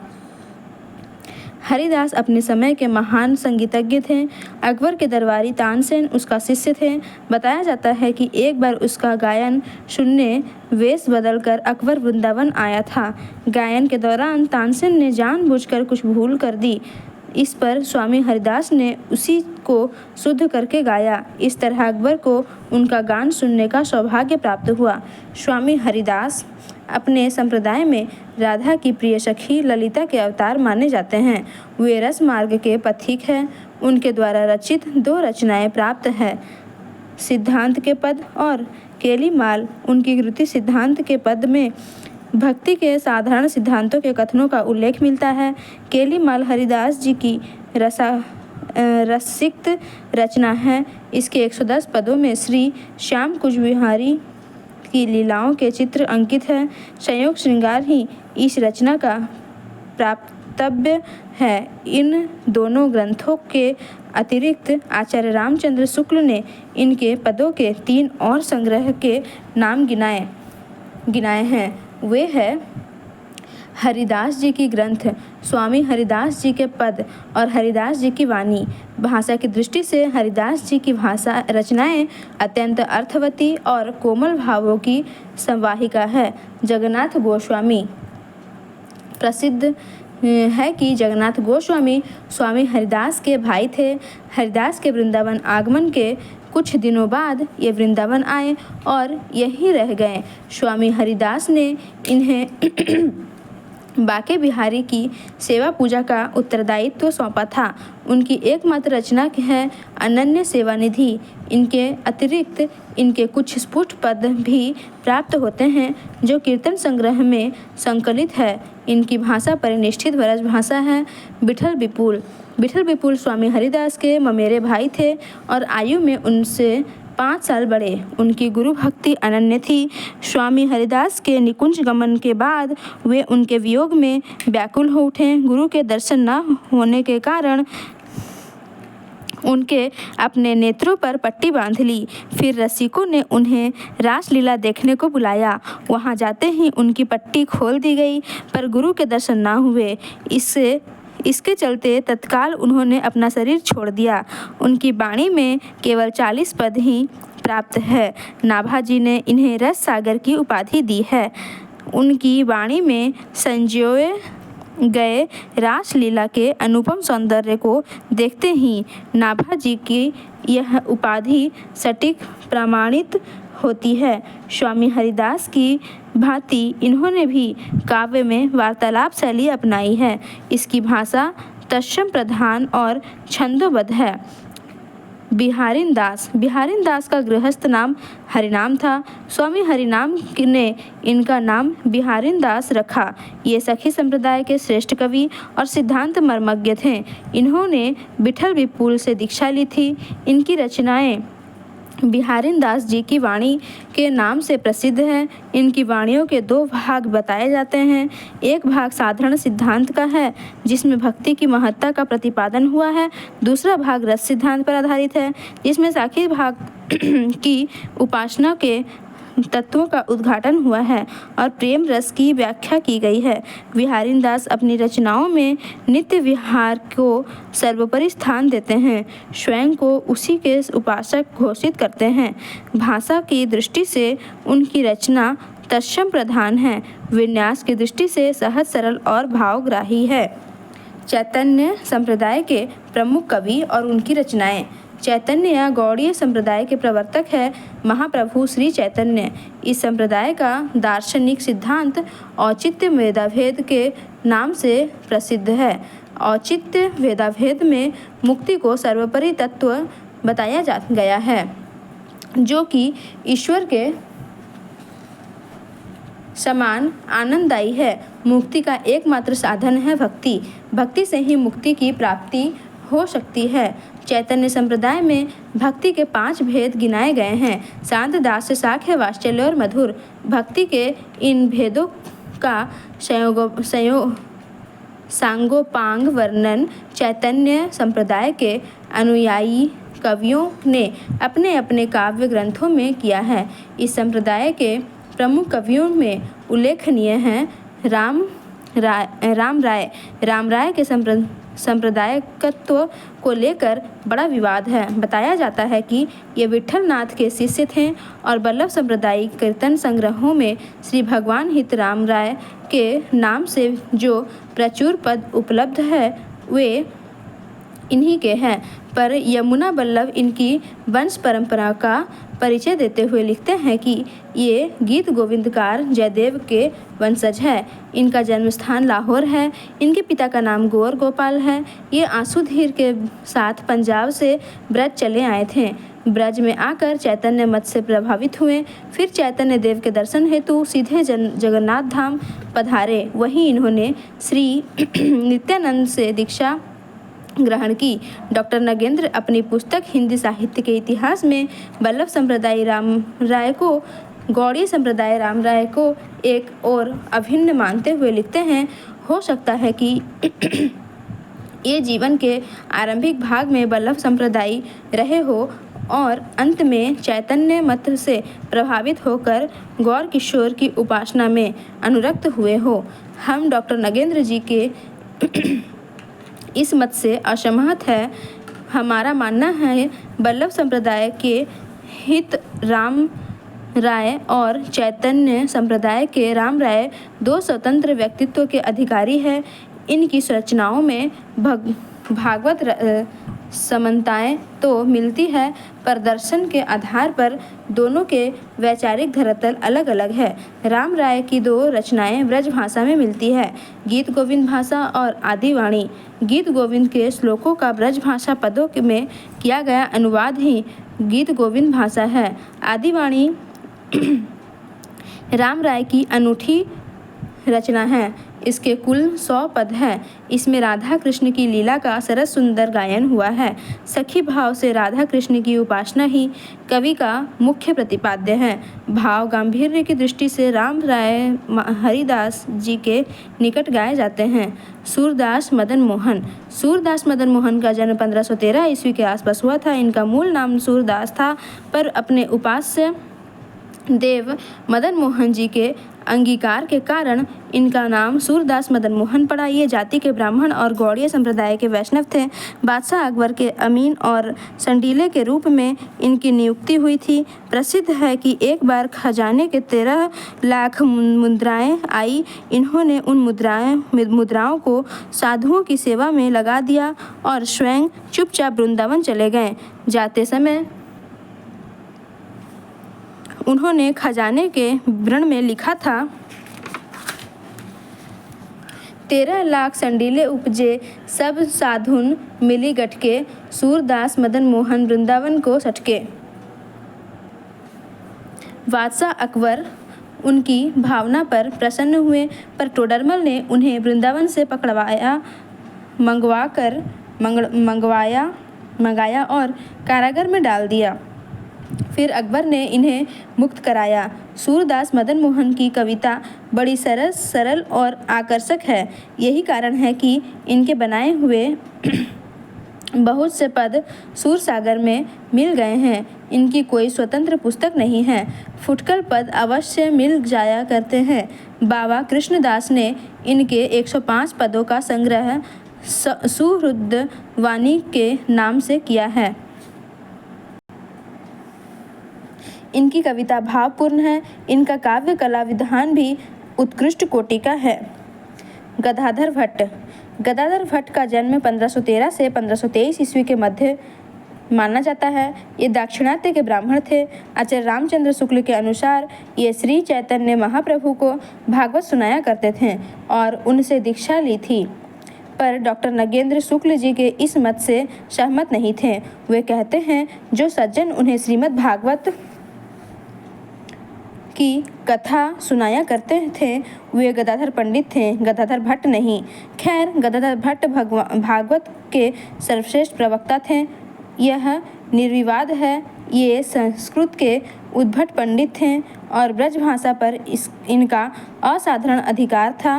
S1: हरिदास अपने समय के महान संगीतज्ञ थे। अकबर के दरबारी तानसेन उसका शिष्य थे। बताया जाता है कि एक बार उसका गायन सुनने वेश बदलकर अकबर वृंदावन आया था। गायन के दौरान तानसेन ने जानबूझकर कुछ भूल कर दी। इस पर स्वामी हरिदास ने उसी को शुद्ध करके गाया। इस तरह अकबर को उनका गान सुनने का सौभाग्य प्राप्त हुआ। स्वामी हरिदास अपने संप्रदाय में राधा की प्रिय सखी ललिता के अवतार माने जाते हैं। वे रस मार्ग के पथिक हैं। उनके द्वारा रचित 2 रचनाएं प्राप्त है, सिद्धांत के पद और केलीमाल। उनकी कृति सिद्धांत के पद में भक्ति के साधारण सिद्धांतों के कथनों का उल्लेख मिलता है। केलीमाल हरिदास जी की रसिक्त रचना है। इसके 110 पदों में श्री श्याम कुंज बिहारी की लीलाओं के चित्र अंकित हैं। संयोग श्रृंगार ही इस रचना का प्राप्तव्य है। इन दोनों ग्रंथों के अतिरिक्त आचार्य रामचंद्र शुक्ल ने इनके पदों के 3 और संग्रह के नाम गिनाए हैं। वे है हरिदास जी की ग्रंथ, स्वामी हरिदास जी के पद और हरिदास जी की वाणी। भाषा की दृष्टि से हरिदास जी की भाषा रचनाएं अत्यंत अर्थवती और कोमल भावों की संवाहिका है। जगन्नाथ गोस्वामी प्रसिद्ध है कि जगन्नाथ गोस्वामी स्वामी हरिदास के भाई थे। हरिदास के वृंदावन आगमन के कुछ दिनों बाद ये वृंदावन आए और यहीं रह गए। स्वामी हरिदास ने इन्हें बाके बिहारी की सेवा पूजा का उत्तरदायित्व सौंपा था। उनकी एकमात्र रचना है अनन्य सेवा निधि। इनके अतिरिक्त इनके कुछ स्फुट पद भी प्राप्त होते हैं, जो कीर्तन संग्रह में संकलित है। इनकी भाषा परिनिष्ठित ब्रज भाषा है। विठल विपुल स्वामी हरिदास के ममेरे भाई थे और आयु में उनसे 5 साल बड़े। उनकी गुरु भक्ति अनन्य थी। स्वामी हरिदास के निकुंज गमन के बाद वे उनके वियोग में व्याकुल हो उठे। गुरु के दर्शन न होने के कारण उनके अपने नेत्रों पर पट्टी बांध ली। फिर रसिकों ने उन्हें रासलीला देखने को बुलाया। वहां जाते ही उनकी पट्टी खोल दी गई, पर गुरु के दर्शन न हुए। इसके चलते तत्काल उन्होंने अपना शरीर छोड़ दिया। उनकी वाणी में केवल 40 पद ही प्राप्त है। नाभाजी ने इन्हें रस सागर की उपाधि दी है। उनकी वाणी में संजोय गए रासलीला के अनुपम सौंदर्य को देखते ही नाभा जी की यह उपाधि सटीक प्रमाणित होती है। स्वामी हरिदास की भांति इन्होंने भी काव्य में वार्तालाप शैली अपनाई है। इसकी भाषा तत्सम प्रधान और छंदोबद्ध है। बिहारिन दास का गृहस्थ नाम हरिनाम था। स्वामी हरिनाम ने इनका नाम बिहारिन दास रखा। ये सखी संप्रदाय के श्रेष्ठ कवि और सिद्धांत मर्मज्ञ थे। इन्होंने विठल विपुल से दीक्षा ली थी। इनकी रचनाएं बिहारिन दास जी की वाणी के नाम से प्रसिद्ध है। इनकी वाणियों के 2 भाग बताए जाते हैं। एक भाग साधारण सिद्धांत का है जिसमें भक्ति की महत्ता का प्रतिपादन हुआ है। दूसरा भाग रस सिद्धांत पर आधारित है जिसमें साखी भाग की उपासना के तत्वों का उद्घाटन हुआ है और प्रेम रस की व्याख्या की गई है। बिहारिन दास अपनी रचनाओं में नित्य विहार को सर्वोपरि स्थान देते हैं, स्वयं को उसी के उपासक घोषित करते हैं। भाषा की दृष्टि से उनकी रचना तत्सम प्रधान है, विन्यास की दृष्टि से सहज सरल और भावग्राही है। चैतन्य संप्रदाय के प्रमुख कवि और उनकी रचनाएं। चैतन्य या गौड़ीय संप्रदाय के प्रवर्तक है महाप्रभु श्री चैतन्य। इस संप्रदाय का दार्शनिक सिद्धांत औचित्य वेदाभेद के नाम से प्रसिद्ध है। औचित्य वेदाभेद में मुक्ति को सर्वोपरि तत्व बताया गया है जो कि ईश्वर के समान आनंददायी है। मुक्ति का एकमात्र साधन है भक्ति। भक्ति से ही मुक्ति की प्राप्ति हो सकती है। चैतन्य संप्रदाय में भक्ति के 5 भेद गिनाए गए हैं: शांत, दास्य, साख्य, वात्सल्य और मधुर। भक्ति के इन भेदों का सांगोपांग वर्णन चैतन्य संप्रदाय के अनुयायी कवियों ने अपने अपने काव्य ग्रंथों में किया है। इस संप्रदाय के प्रमुख कवियों में उल्लेखनीय हैं राम राय के सांप्रदायिकत्व को लेकर बड़ा विवाद है। बताया जाता है कि ये विठल नाथ के शिष्य थे और वल्लभ सांप्रदायिक कीर्तन संग्रहों में श्री भगवान हित राम राय के नाम से जो प्रचुर पद उपलब्ध है वे इन्हीं के हैं। पर यमुना वल्लभ इनकी वंश परंपरा का परिचय देते हुए लिखते हैं कि ये गीत गोविंदकार जयदेव के वंशज है। इनका जन्म स्थान लाहौर है। इनके पिता का नाम गौर गोपाल है। ये आंसुधीर के साथ पंजाब से ब्रज चले आए थे। ब्रज में आकर चैतन्य मत से प्रभावित हुए। फिर चैतन्य देव के दर्शन हेतु सीधे जगन्नाथ धाम पधारे। वहीं इन्होंने श्री नित्यानंद से दीक्षा ग्रहण की। डॉक्टर नगेंद्र अपनी पुस्तक हिंदी साहित्य के इतिहास में वल्लभ संप्रदाय राम राय को गौड़ीय संप्रदाय राम राय को एक और अभिन्न मानते हुए लिखते हैं, हो सकता है कि ये जीवन के आरंभिक भाग में वल्लभ संप्रदाय रहे हो और अंत में चैतन्य मत से प्रभावित होकर गौर किशोर की उपासना में अनुरक्त हुए हो। हम डॉक्टर नगेंद्र जी के इस मत से असहमत है। हमारा मानना है वल्लभ संप्रदाय के हित राम राय और चैतन्य संप्रदाय के राम राय 2 स्वतंत्र व्यक्तित्व के अधिकारी हैं। इनकी रचनाओं में भागवत समानताएं तो मिलती है, पर दर्शन के आधार पर दोनों के वैचारिक धरातल अलग अलग है। राम राय की 2 रचनाएं ब्रज भाषा में मिलती है, गीत गोविंद भाषा और आदिवाणी। गीत गोविंद के श्लोकों का ब्रज भाषा पदों में किया गया अनुवाद ही गीत गोविंद भाषा है। आदिवाणी राम राय की अनूठी रचना है। इसके कुल 100 पद हैं। इसमें राधा कृष्ण की लीला का सरस सुंदर गायन हुआ है। सखी भाव से राधा कृष्ण की उपासना ही कवि का मुख्य प्रतिपाद्य है। भाव गांधीर्य की दृष्टि से राम राय हरिदास जी के निकट गाए जाते हैं। सूरदास मदन मोहन का जन्म 1513 ईस्वी के आसपास हुआ था। इनका मूल नाम सूरदास था, पर अपने उपास्य देव मदन मोहन जी के अंगीकार के कारण इनका नाम सूरदास मदन मोहन पड़ा। ये जाति के ब्राह्मण और गौड़ीय संप्रदाय के वैष्णव थे। बादशाह अकबर के अमीन और संडीले के रूप में इनकी नियुक्ति हुई थी। प्रसिद्ध है कि एक बार खजाने के 13 लाख मुद्राएं आई। इन्होंने उन मुद्राओं को साधुओं की सेवा में लगा दिया और स्वयं चुपचाप वृंदावन चले गए। जाते समय उन्होंने खजाने के विवरण में लिखा था, 13 लाख संडीले उपजे सब साधुन मिली गटके, सूरदास मदन मोहन वृंदावन को सटके। बादशाह अकबर उनकी भावना पर प्रसन्न हुए, पर टोडरमल ने उन्हें वृंदावन से मंगवाया और कारागार में डाल दिया। फिर अकबर ने इन्हें मुक्त कराया। सूरदास मदन मोहन की कविता बड़ी सरल और आकर्षक है। यही कारण है कि इनके बनाए हुए बहुत से पद सूरसागर में मिल गए हैं। इनकी कोई स्वतंत्र पुस्तक नहीं है। फुटकर पद अवश्य मिल जाया करते हैं। बाबा कृष्णदास ने इनके 105 पदों का संग्रह सुहृद वाणी के नाम से किया है। इनकी कविता भावपूर्ण है। इनका काव्य कला विधान भी उत्कृष्ट कोटि का है। गदाधर भट्ट का जन्म 1513 से 1523 ईस्वी के मध्य माना जाता है। ये दाक्षिणात्य के ब्राह्मण थे। आचार्य रामचंद्र शुक्ल के अनुसार ये श्री चैतन्य महाप्रभु को भागवत सुनाया करते थे और उनसे दीक्षा ली थी, पर डॉक्टर नगेंद्र शुक्ल जी के इस मत से सहमत नहीं थे। वे कहते हैं, जो सज्जन उन्हें श्रीमद् भागवत की कथा सुनाया करते थे वे गदाधर पंडित थे, गदाधर भट्ट नहीं। खैर, गदाधर भट्ट भागवत के सर्वश्रेष्ठ प्रवक्ता थे, यह निर्विवाद है। ये संस्कृत के उद्भट पंडित थे और ब्रज भाषा पर इनका असाधारण अधिकार था।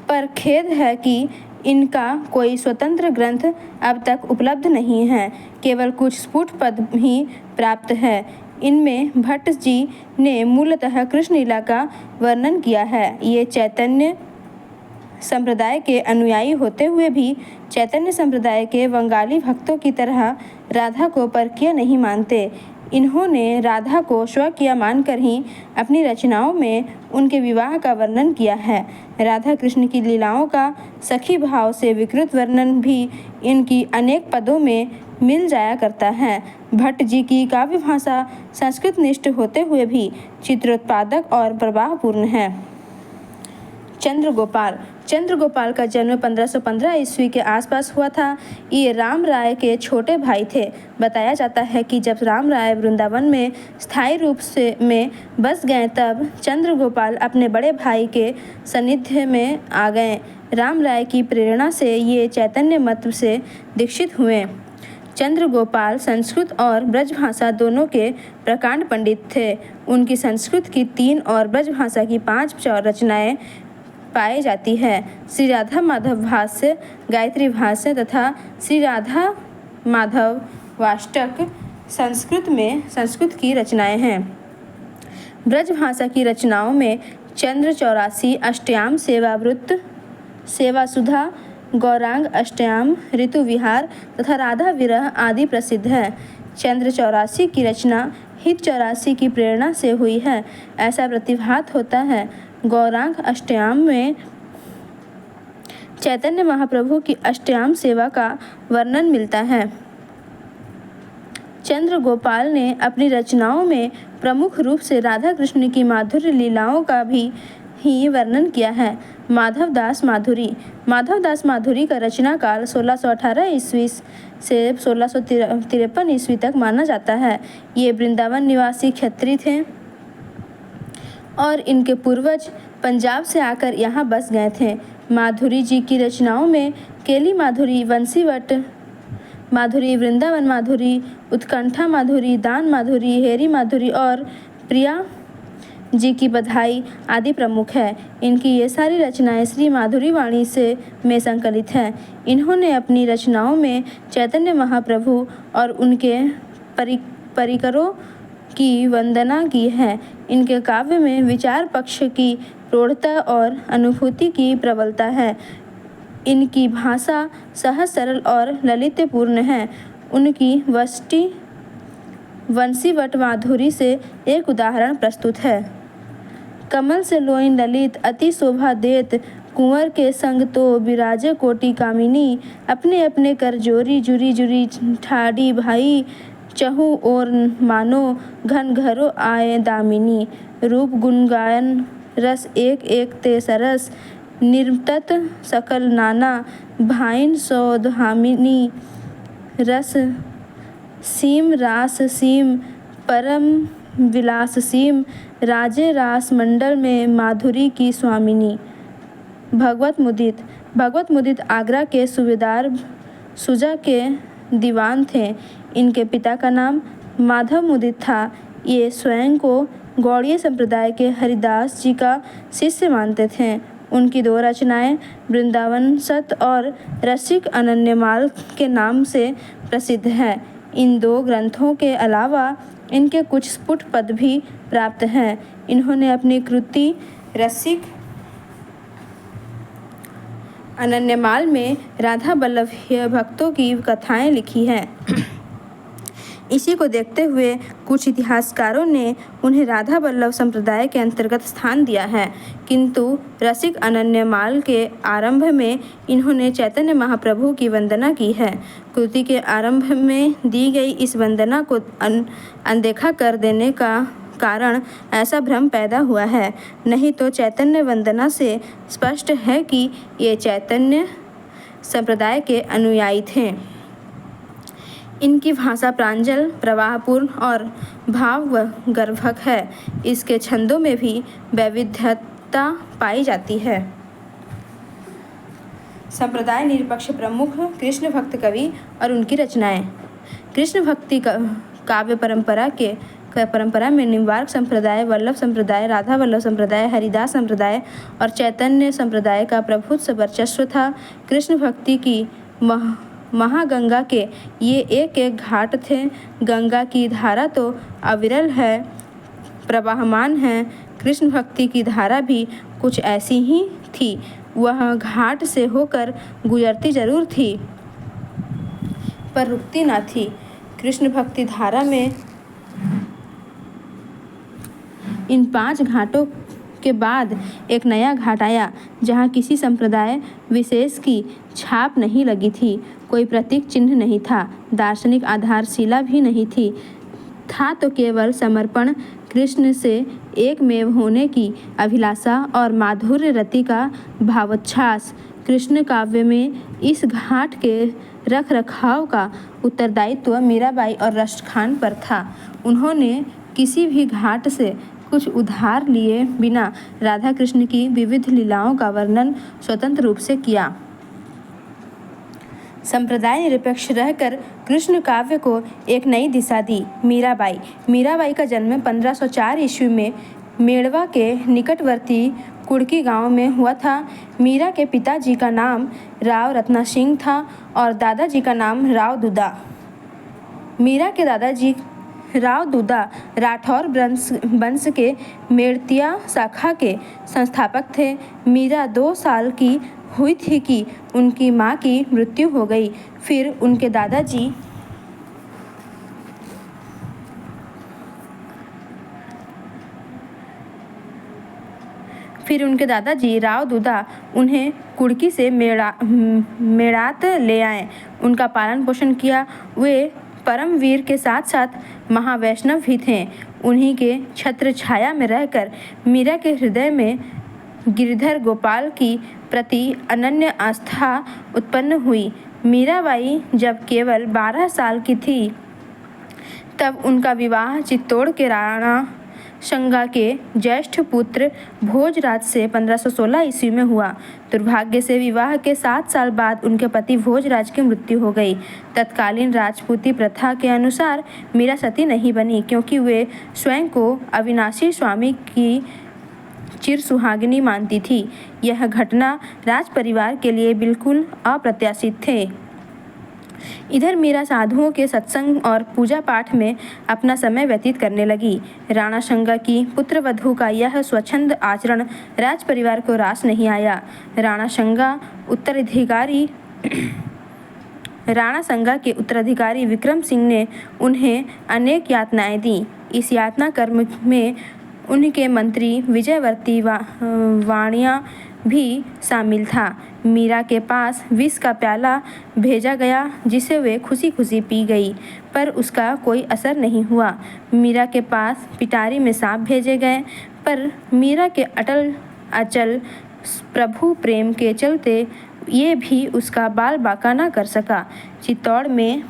S1: पर खेद है कि इनका कोई स्वतंत्र ग्रंथ अब तक उपलब्ध नहीं है। केवल कुछ स्फुट पद ही प्राप्त है। इनमें भट्ट जी ने मूलतः कृष्ण लीला का वर्णन किया है। ये चैतन्य संप्रदाय के अनुयायी होते हुए भी चैतन्य संप्रदाय के बंगाली भक्तों की तरह राधा को परकीय नहीं मानते। इन्होंने राधा को स्वकीय मानकर ही अपनी रचनाओं में उनके विवाह का वर्णन किया है। राधा कृष्ण की लीलाओं का सखी भाव से विकृत वर्णन भी इनकी अनेक पदों में मिल जाया करता है। भट्ट जी की काव्य भाषा संस्कृत निष्ठ होते हुए भी चित्रोत्पादक और प्रवाहपूर्ण है। चंद्रगोपाल का जन्म 1515 ईस्वी के आसपास हुआ था। ये राम राय के छोटे भाई थे। बताया जाता है कि जब राम राय वृंदावन में स्थायी रूप में बस गए तब चंद्रगोपाल अपने बड़े भाई के सानिध्य में आ गए। राम राय की प्रेरणा से ये चैतन्य मत से दीक्षित हुए। चंद्रगोपाल संस्कृत और ब्रजभाषा दोनों के प्रकांड पंडित थे। उनकी संस्कृत की 3 और ब्रजभाषा की 5 रचनाएं पाई जाती है। श्री राधा माधव भाष्य, गायत्री भाष्य तथा श्री राधा माधव वाष्टक संस्कृत की रचनाएं हैं। ब्रजभाषा की रचनाओं में चंद्र 84, अष्टयाम सेवावृत्त, सेवा सुधा, गौरांग अष्टयाम, ऋतु विहार तथा राधा विरह आदि प्रसिद्ध है। चंद्र 84 की रचना हित 84 की प्रेरणा से हुई है, ऐसा प्रतिभात होता है। गौरांग अष्टयाम में चैतन्य महाप्रभु की अष्टयाम सेवा का वर्णन मिलता है। चंद्रगोपाल ने अपनी रचनाओं में प्रमुख रूप से राधा कृष्ण की माधुर्य लीलाओं का भी ही वर्णन किया है। माधवदास माधुरी का रचना काल 1618 ईस्वी से 1653 ईस्वी तक माना जाता है। ये वृंदावन निवासी क्षत्रिय थे और इनके पूर्वज पंजाब से आकर यहाँ बस गए थे। माधुरी जी की रचनाओं में केली माधुरी, वंशीवट माधुरी, वृंदावन माधुरी, उत्कंठा माधुरी, दान माधुरी, हेरी माधुरी और जी की बधाई आदि प्रमुख है। इनकी ये सारी रचनाएं श्री माधुरी वाणी से में संकलित हैं। इन्होंने अपनी रचनाओं में चैतन्य महाप्रभु और उनके परिकरों की वंदना की है। इनके काव्य में विचार पक्ष की प्रौढ़ता और अनुभूति की प्रबलता है। इनकी भाषा सहज सरल और ललितपूर्ण है। उनकी वंशीवट माधुरी से एक उदाहरण प्रस्तुत है। कमल से लोइन ललित अति शोभा देत, कुंवर के संग तो बिराजे कोटि कामिनी, अपने अपने कर जोरी जुरी जुरी ठाड़ी भाई, चहु और मानो घन घरो आए दामिनी, रूप गुण गायन रस एक एक ते सरस, निर्तत सकल नाना भाइन सौधामिनी, रस सीम रास सीम परम विलास सीम, राजे रास मंडल में माधुरी की स्वामिनी। भगवत मुदित आगरा के सूबेदार सुजा के दीवान थे। इनके पिता का नाम माधव मुदित था। ये स्वयं को गौड़ीय संप्रदाय के हरिदास जी का शिष्य मानते थे। उनकी दो रचनाएं वृंदावन सत और रसिक अनन्यमाल के नाम से प्रसिद्ध है। इन दो ग्रंथों के अलावा इनके कुछ स्फुट पद भी प्राप्त हैं। इन्होंने अपनी कृति रसिक अनन्यमाल में राधा वल्लभीय भक्तों की कथाएं लिखी हैं। इसी को देखते हुए कुछ इतिहासकारों ने उन्हें राधा वल्लभ संप्रदाय के अंतर्गत स्थान दिया है, किंतु रसिक अनन्यमाल के आरंभ में इन्होंने चैतन्य महाप्रभु की वंदना की है। कृति के आरंभ में दी गई इस वंदना को अनदेखा कर देने का कारण ऐसा भ्रम पैदा हुआ है, नहीं तो चैतन्य वंदना से स्पष्ट है कि ये चैतन्य संप्रदाय के अनुयायी थे। इनकी भाषा प्रांजल, प्रवाहपूर्ण और भावगर्भक है। इसके छंदों में भी वैविध्यता पाई जाती है। संप्रदाय निरपेक्ष प्रमुख कृष्ण भक्त कवि और उनकी रचनाएं। कृष्ण भक्ति काव्य परंपरा में निम्बार्क संप्रदाय, वल्लभ संप्रदाय, राधा वल्लभ संप्रदाय, हरिदास संप्रदाय और चैतन्य संप्रदाय का प्रभुत्व वर्चस्व था। कृष्ण भक्ति की महागंगा के ये एक एक घाट थे। गंगा की धारा तो अविरल है, प्रवाहमान है। कृष्ण भक्ति की धारा भी कुछ ऐसी ही थी। वह घाट से होकर गुजरती जरूर थी, पर रुकती ना थी। कृष्ण भक्ति धारा में इन 5 घाटों के बाद एक नया घाट आया, जहाँ किसी संप्रदाय विशेष की छाप नहीं लगी थी, कोई प्रतीक चिन्ह नहीं था, दार्शनिक आधारशिला भी नहीं थी। था तो केवल समर्पण, कृष्ण से एकमेव होने की अभिलाषा और माधुर्य रति का भावोच्छ्वास। कृष्ण काव्य में इस घाट के रख रखाव का उत्तरदायित्व मीराबाई और रश्क खान पर था। उन्होंने किसी भी घाट से कुछ उधार लिए बिना राधा कृष्ण की विविध लीलाओं का वर्णन स्वतंत्र रूप से किया। संप्रदाय निरपेक्ष रहकर कृष्ण काव्य को एक नई दिशा दी। मीराबाई का जन्म 1504 ईस्वी में मेड़वा के निकटवर्ती कुड़की गांव में हुआ था। मीरा के पिताजी का नाम राव रत्ना सिंह था और दादाजी का नाम राव दूदा। मीरा के दादाजी राव दूदा राठौर वंश के मेड़तिया शाखा के संस्थापक थे। मीरा 2 साल की हुई थी कि उनकी मां की मृत्यु हो गई। फिर उनके दादाजी राव दूदा उन्हें कुड़की से मेड़ात ले आए, उनका पालन पोषण किया। वे परमवीर के साथ साथ महावैष्णव भी थे। उन्हीं के छत्र छाया में रहकर मीरा के हृदय में गिरधर गोपाल की प्रति अनन्य आस्था उत्पन्न हुई। मीराबाई जब केवल 12 साल की थी, तब उनका विवाह चित्तौड़ के राणा शंगा के ज्येष्ठ पुत्र भोजराज से 1516 ईस्वी में हुआ। दुर्भाग्य से विवाह के 7 साल बाद उनके पति भोजराज की मृत्यु हो गई। तत्कालीन राजपूती प्रथा के अनुसार मीरा सती नहीं बनी, क्योंकि वे स्वयं को अविनाशी स्वामी की चिर सुहागिनी मानती थी। यह घटना राज परिवार के लिए बिल्कुल अप्रत्याशित थे। इधर मीरा साधुओं के सत्संग और पूजा पाठ में अपना समय व्यतीत करने लगी। राणा शंगा की पुत्रवधू का यह स्वच्छंद आचरण राज परिवार को रास नहीं आया। राणा संगा के उत्तराधिकारी विक्रम सिंह ने उन्हें अनेक यातनाएं दी। इस यातना कर्म में उनके मंत्री विजयवर्ती वाणिया भी शामिल था। मीरा के पास विष का प्याला भेजा गया, जिसे वे खुशी खुशी पी गई, पर उसका कोई असर नहीं हुआ। मीरा के पास पिटारी में सांप भेजे गए, पर मीरा के अचल प्रभु प्रेम के चलते ये भी उसका बाल बाका न कर सका। चित्तौड़ में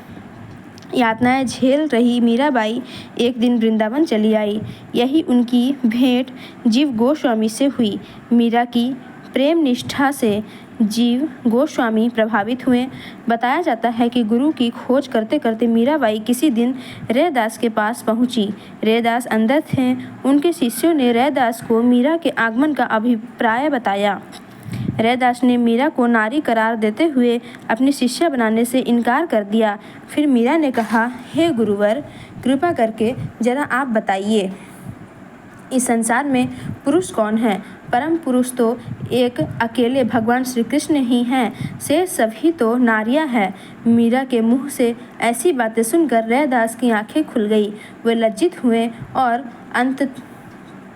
S1: यातनाएं झेल रही मीराबाई एक दिन वृंदावन चली आई। यही उनकी भेंट जीव गोस्वामी से हुई। मीरा की प्रेम निष्ठा से जीव गोस्वामी प्रभावित हुए। बताया जाता है कि गुरु की खोज करते करते मीराबाई किसी दिन रैदास के पास पहुंची। रैदास अंदर थे। उनके शिष्यों ने रैदास को मीरा के आगमन का अभिप्राय बताया। रैदास ने मीरा को नारी करार देते हुए अपनी शिष्या बनाने से इनकार कर दिया। फिर मीरा ने कहा, हे गुरुवर, कृपा करके जरा आप बताइए, इस संसार में पुरुष कौन है? परम पुरुष तो एक अकेले भगवान श्री कृष्ण ही हैं, से सभी तो नारियां हैं। मीरा के मुंह से ऐसी बातें सुनकर रैदास की आंखें खुल गई। वे लज्जित हुए और अंत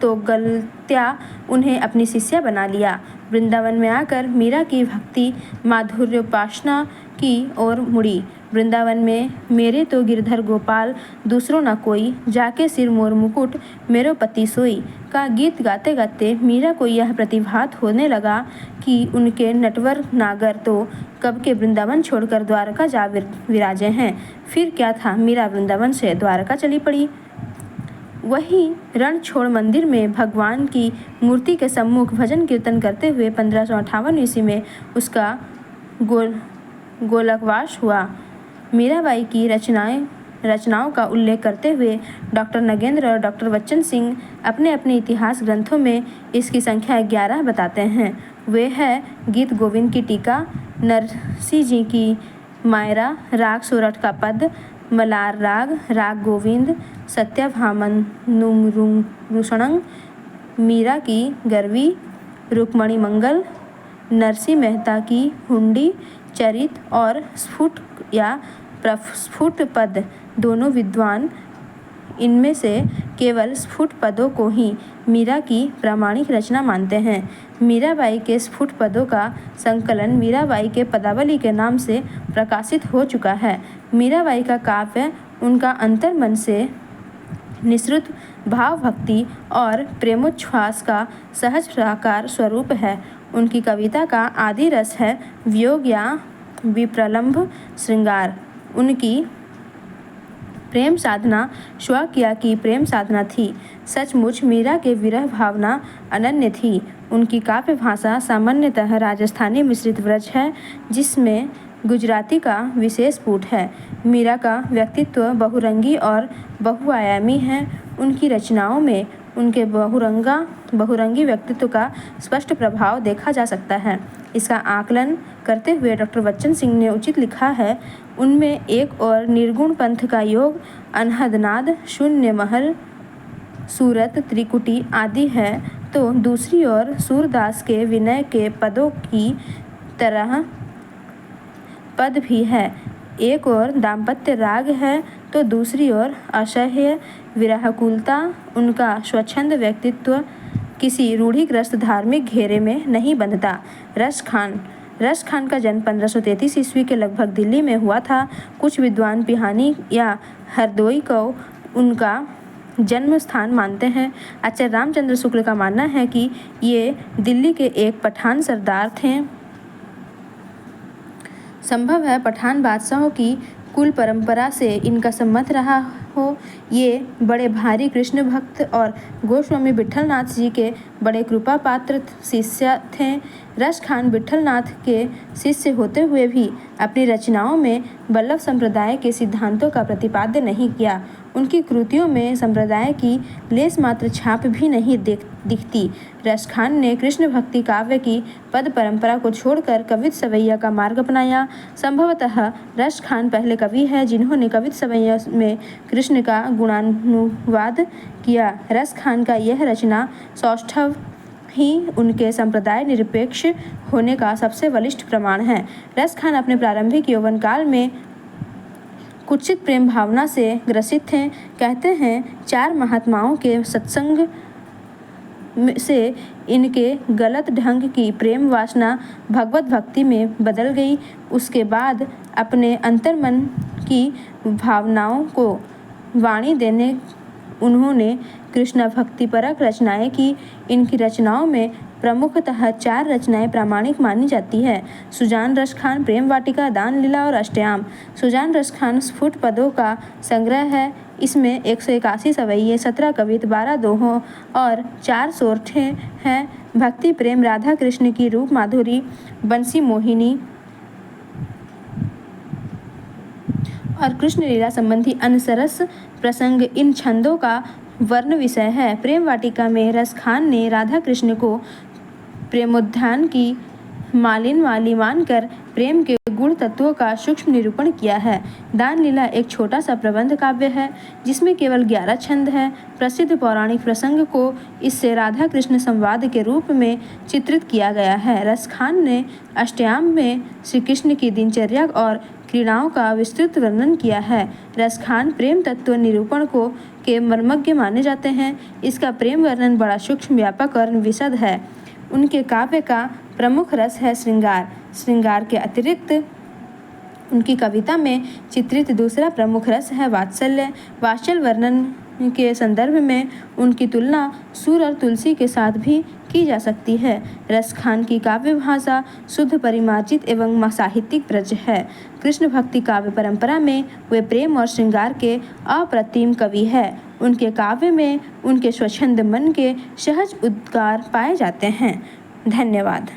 S1: तो गलत्या उन्हें अपनी शिष्या बना लिया। वृंदावन में आकर मीरा की भक्ति माधुर्योपासना की ओर मुड़ी। वृंदावन में मेरे तो गिरधर गोपाल दूसरों न कोई, जाके सिर मोर मुकुट मेरो पति सोई का गीत गाते गाते मीरा को यह प्रतिभात होने लगा कि उनके नटवर नागर तो कब के वृंदावन छोड़कर द्वारका जा विराजे हैं। फिर क्या था, मीरा वृंदावन से द्वारका चली पड़ी। वही रणछोड़ मंदिर में भगवान की मूर्ति के सम्मुख भजन कीर्तन करते हुए 1558 ईस्वी में उसका गोलकवास हुआ। मीराबाई की रचनाओं का उल्लेख करते हुए डॉक्टर नगेंद्र और डॉक्टर बच्चन सिंह अपने अपने इतिहास ग्रंथों में इसकी संख्या 11 बताते हैं। वे है गीत गोविंद की टीका, नरसी जी की मायरा, राग सोरठ का पद, मलार राग, राग गोविंद, सत्यभामानुरुषणं, मीरा की गरवी, रुक्मणी मंगल, नरसी मेहता की हुंडी, चरित और स्फुट या प्रस्फुट पद। दोनों विद्वान इनमें से केवल स्फुट पदों को ही मीरा की प्रामाणिक रचना मानते हैं। मीराबाई के स्फुट पदों का संकलन मीराबाई के पदावली के नाम से प्रकाशित हो चुका है। मीराबाई का काव्य उनका अंतर्मन से निःसृत भाव भक्ति और प्रेमोच्छ्वास का सहज साकार स्वरूप है। उनकी कविता का आदि रस है वियोग या विप्रलंभ श्रृंगार। उनकी प्रेम साधना श्वाकिया की प्रेम साधना थी। सचमुच मीरा के विरह भावना अनन्य थी। उनकी काव्य भाषा सामान्यतः राजस्थानी मिश्रित व्रज है, जिसमें गुजराती का विशेष पुट है। मीरा का व्यक्तित्व बहुरंगी और बहुआयामी है। उनकी रचनाओं में उनके बहुरंगी व्यक्तित्व का स्पष्ट प्रभाव देखा जा सकता है। इसका आकलन करते हुए डॉक्टर बच्चन सिंह ने उचित लिखा है, उनमें एक और निर्गुण पंथ का योग, अनहदनाद, शून्य महल, सूरत, त्रिकुटी आदि है, तो दूसरी ओर सूरदास के विनय के पदों की तरह पद भी है। एक ओर दाम्पत्य राग है तो दूसरी ओर असह्य विरहकुलता। उनका स्वच्छंद व्यक्तित्व किसी रूढ़िग्रस्त धार्मिक घेरे में नहीं बंधता। रस खान का जन्म 1533 ईस्वी के लगभग दिल्ली में हुआ था। कुछ विद्वान पिहानी या हरदोई को उनका जन्म स्थान मानते हैं। आचार्य रामचंद्र शुक्ल का मानना है कि ये दिल्ली के एक पठान सरदार थे। संभव है पठान बादशाहों की कुल परंपरा से इनका संबंध रहा हो। ये बड़े भारी कृष्ण भक्त और गोस्वामी विट्ठलनाथ जी के बड़े कृपा पात्र शिष्य थे। रस खान विट्ठलनाथ के शिष्य होते हुए भी अपनी रचनाओं में वल्लभ संप्रदाय के सिद्धांतों का प्रतिपाद्य नहीं किया। उनकी कृतियों में संप्रदाय की लेस मात्र छाप भी नहीं दिखती। रस खान ने कृष्ण भक्ति काव्य की पद परंपरा को छोड़कर कवित सवैया का मार्ग अपनाया। संभवतः रस खान पहले कवि है जिन्होंने कवित सवैया में कृष्ण का गुणानुवाद किया। रस खान का यह रचना सौष्ठव ही उनके संप्रदाय निरपेक्ष होने का सबसे बलिष्ठ प्रमाण है। रस खान अपने प्रारंभिक यौवन काल में कुत्सित प्रेम भावना से ग्रसित थे। कहते हैं 4 महात्माओं के सत्संग से इनके गलत ढंग की प्रेम वासना भगवत भक्ति में बदल गई। उसके बाद अपने अंतर्मन की भावनाओं को वाणी देने उन्होंने कृष्ण भक्तिपरक रचनाएं की। इनकी रचनाओं में प्रमुखतः 4 रचनाएं प्रामाणिक मानी जाती है। सुजान रस खान प्रेम वाटिका, दान लीला और अष्टयाम। सुजान रस खान स्फुट पदों का संग्रह है। इसमें 181 सवैये, 17 कवित, 12 दोहों और 4 सोरठे हैं। भक्ति प्रेम, राधा कृष्ण की रूप माधुरी, बंसी मोहिनी और कृष्ण लीला संबंधी अन्य सरस प्रसंग इन छंदों का वर्ण विषय है। प्रेम वाटिका में रस खान ने राधा कृष्ण को प्रेमोद्यान की मालिन वाली मानकर प्रेम के गुण तत्वों का सूक्ष्म निरूपण किया है। दान लीला एक छोटा सा प्रबंध काव्य है जिसमें केवल 11 छंद हैं। प्रसिद्ध पौराणिक प्रसंग को इससे राधा कृष्ण संवाद के रूप में चित्रित किया गया है। रस खान ने अष्टयाम में श्री कृष्ण की दिनचर्या और क्रीड़ाओं का विस्तृत वर्णन किया है। रस खान प्रेम तत्व निरूपण को के मर्मज्ञ माने जाते हैं। इसका प्रेम वर्णन बड़ा सूक्ष्म, व्यापक और विशद है। उनके काव्य का प्रमुख रस है श्रृंगार। श्रृंगार के अतिरिक्त उनकी कविता में चित्रित दूसरा प्रमुख रस है वात्सल्य। वात्सल वर्णन के संदर्भ में उनकी तुलना सूर और तुलसी के साथ भी की जा सकती है। रस खान की काव्य भाषा शुद्ध, परिमार्जित एवं साहित्यिक ब्रज है। कृष्ण भक्ति काव्य परंपरा में वे प्रेम और श्रृंगार के अप्रतिम कवि है। उनके काव्य में उनके स्वच्छंद मन के सहज उद्गार पाए जाते हैं। धन्यवाद।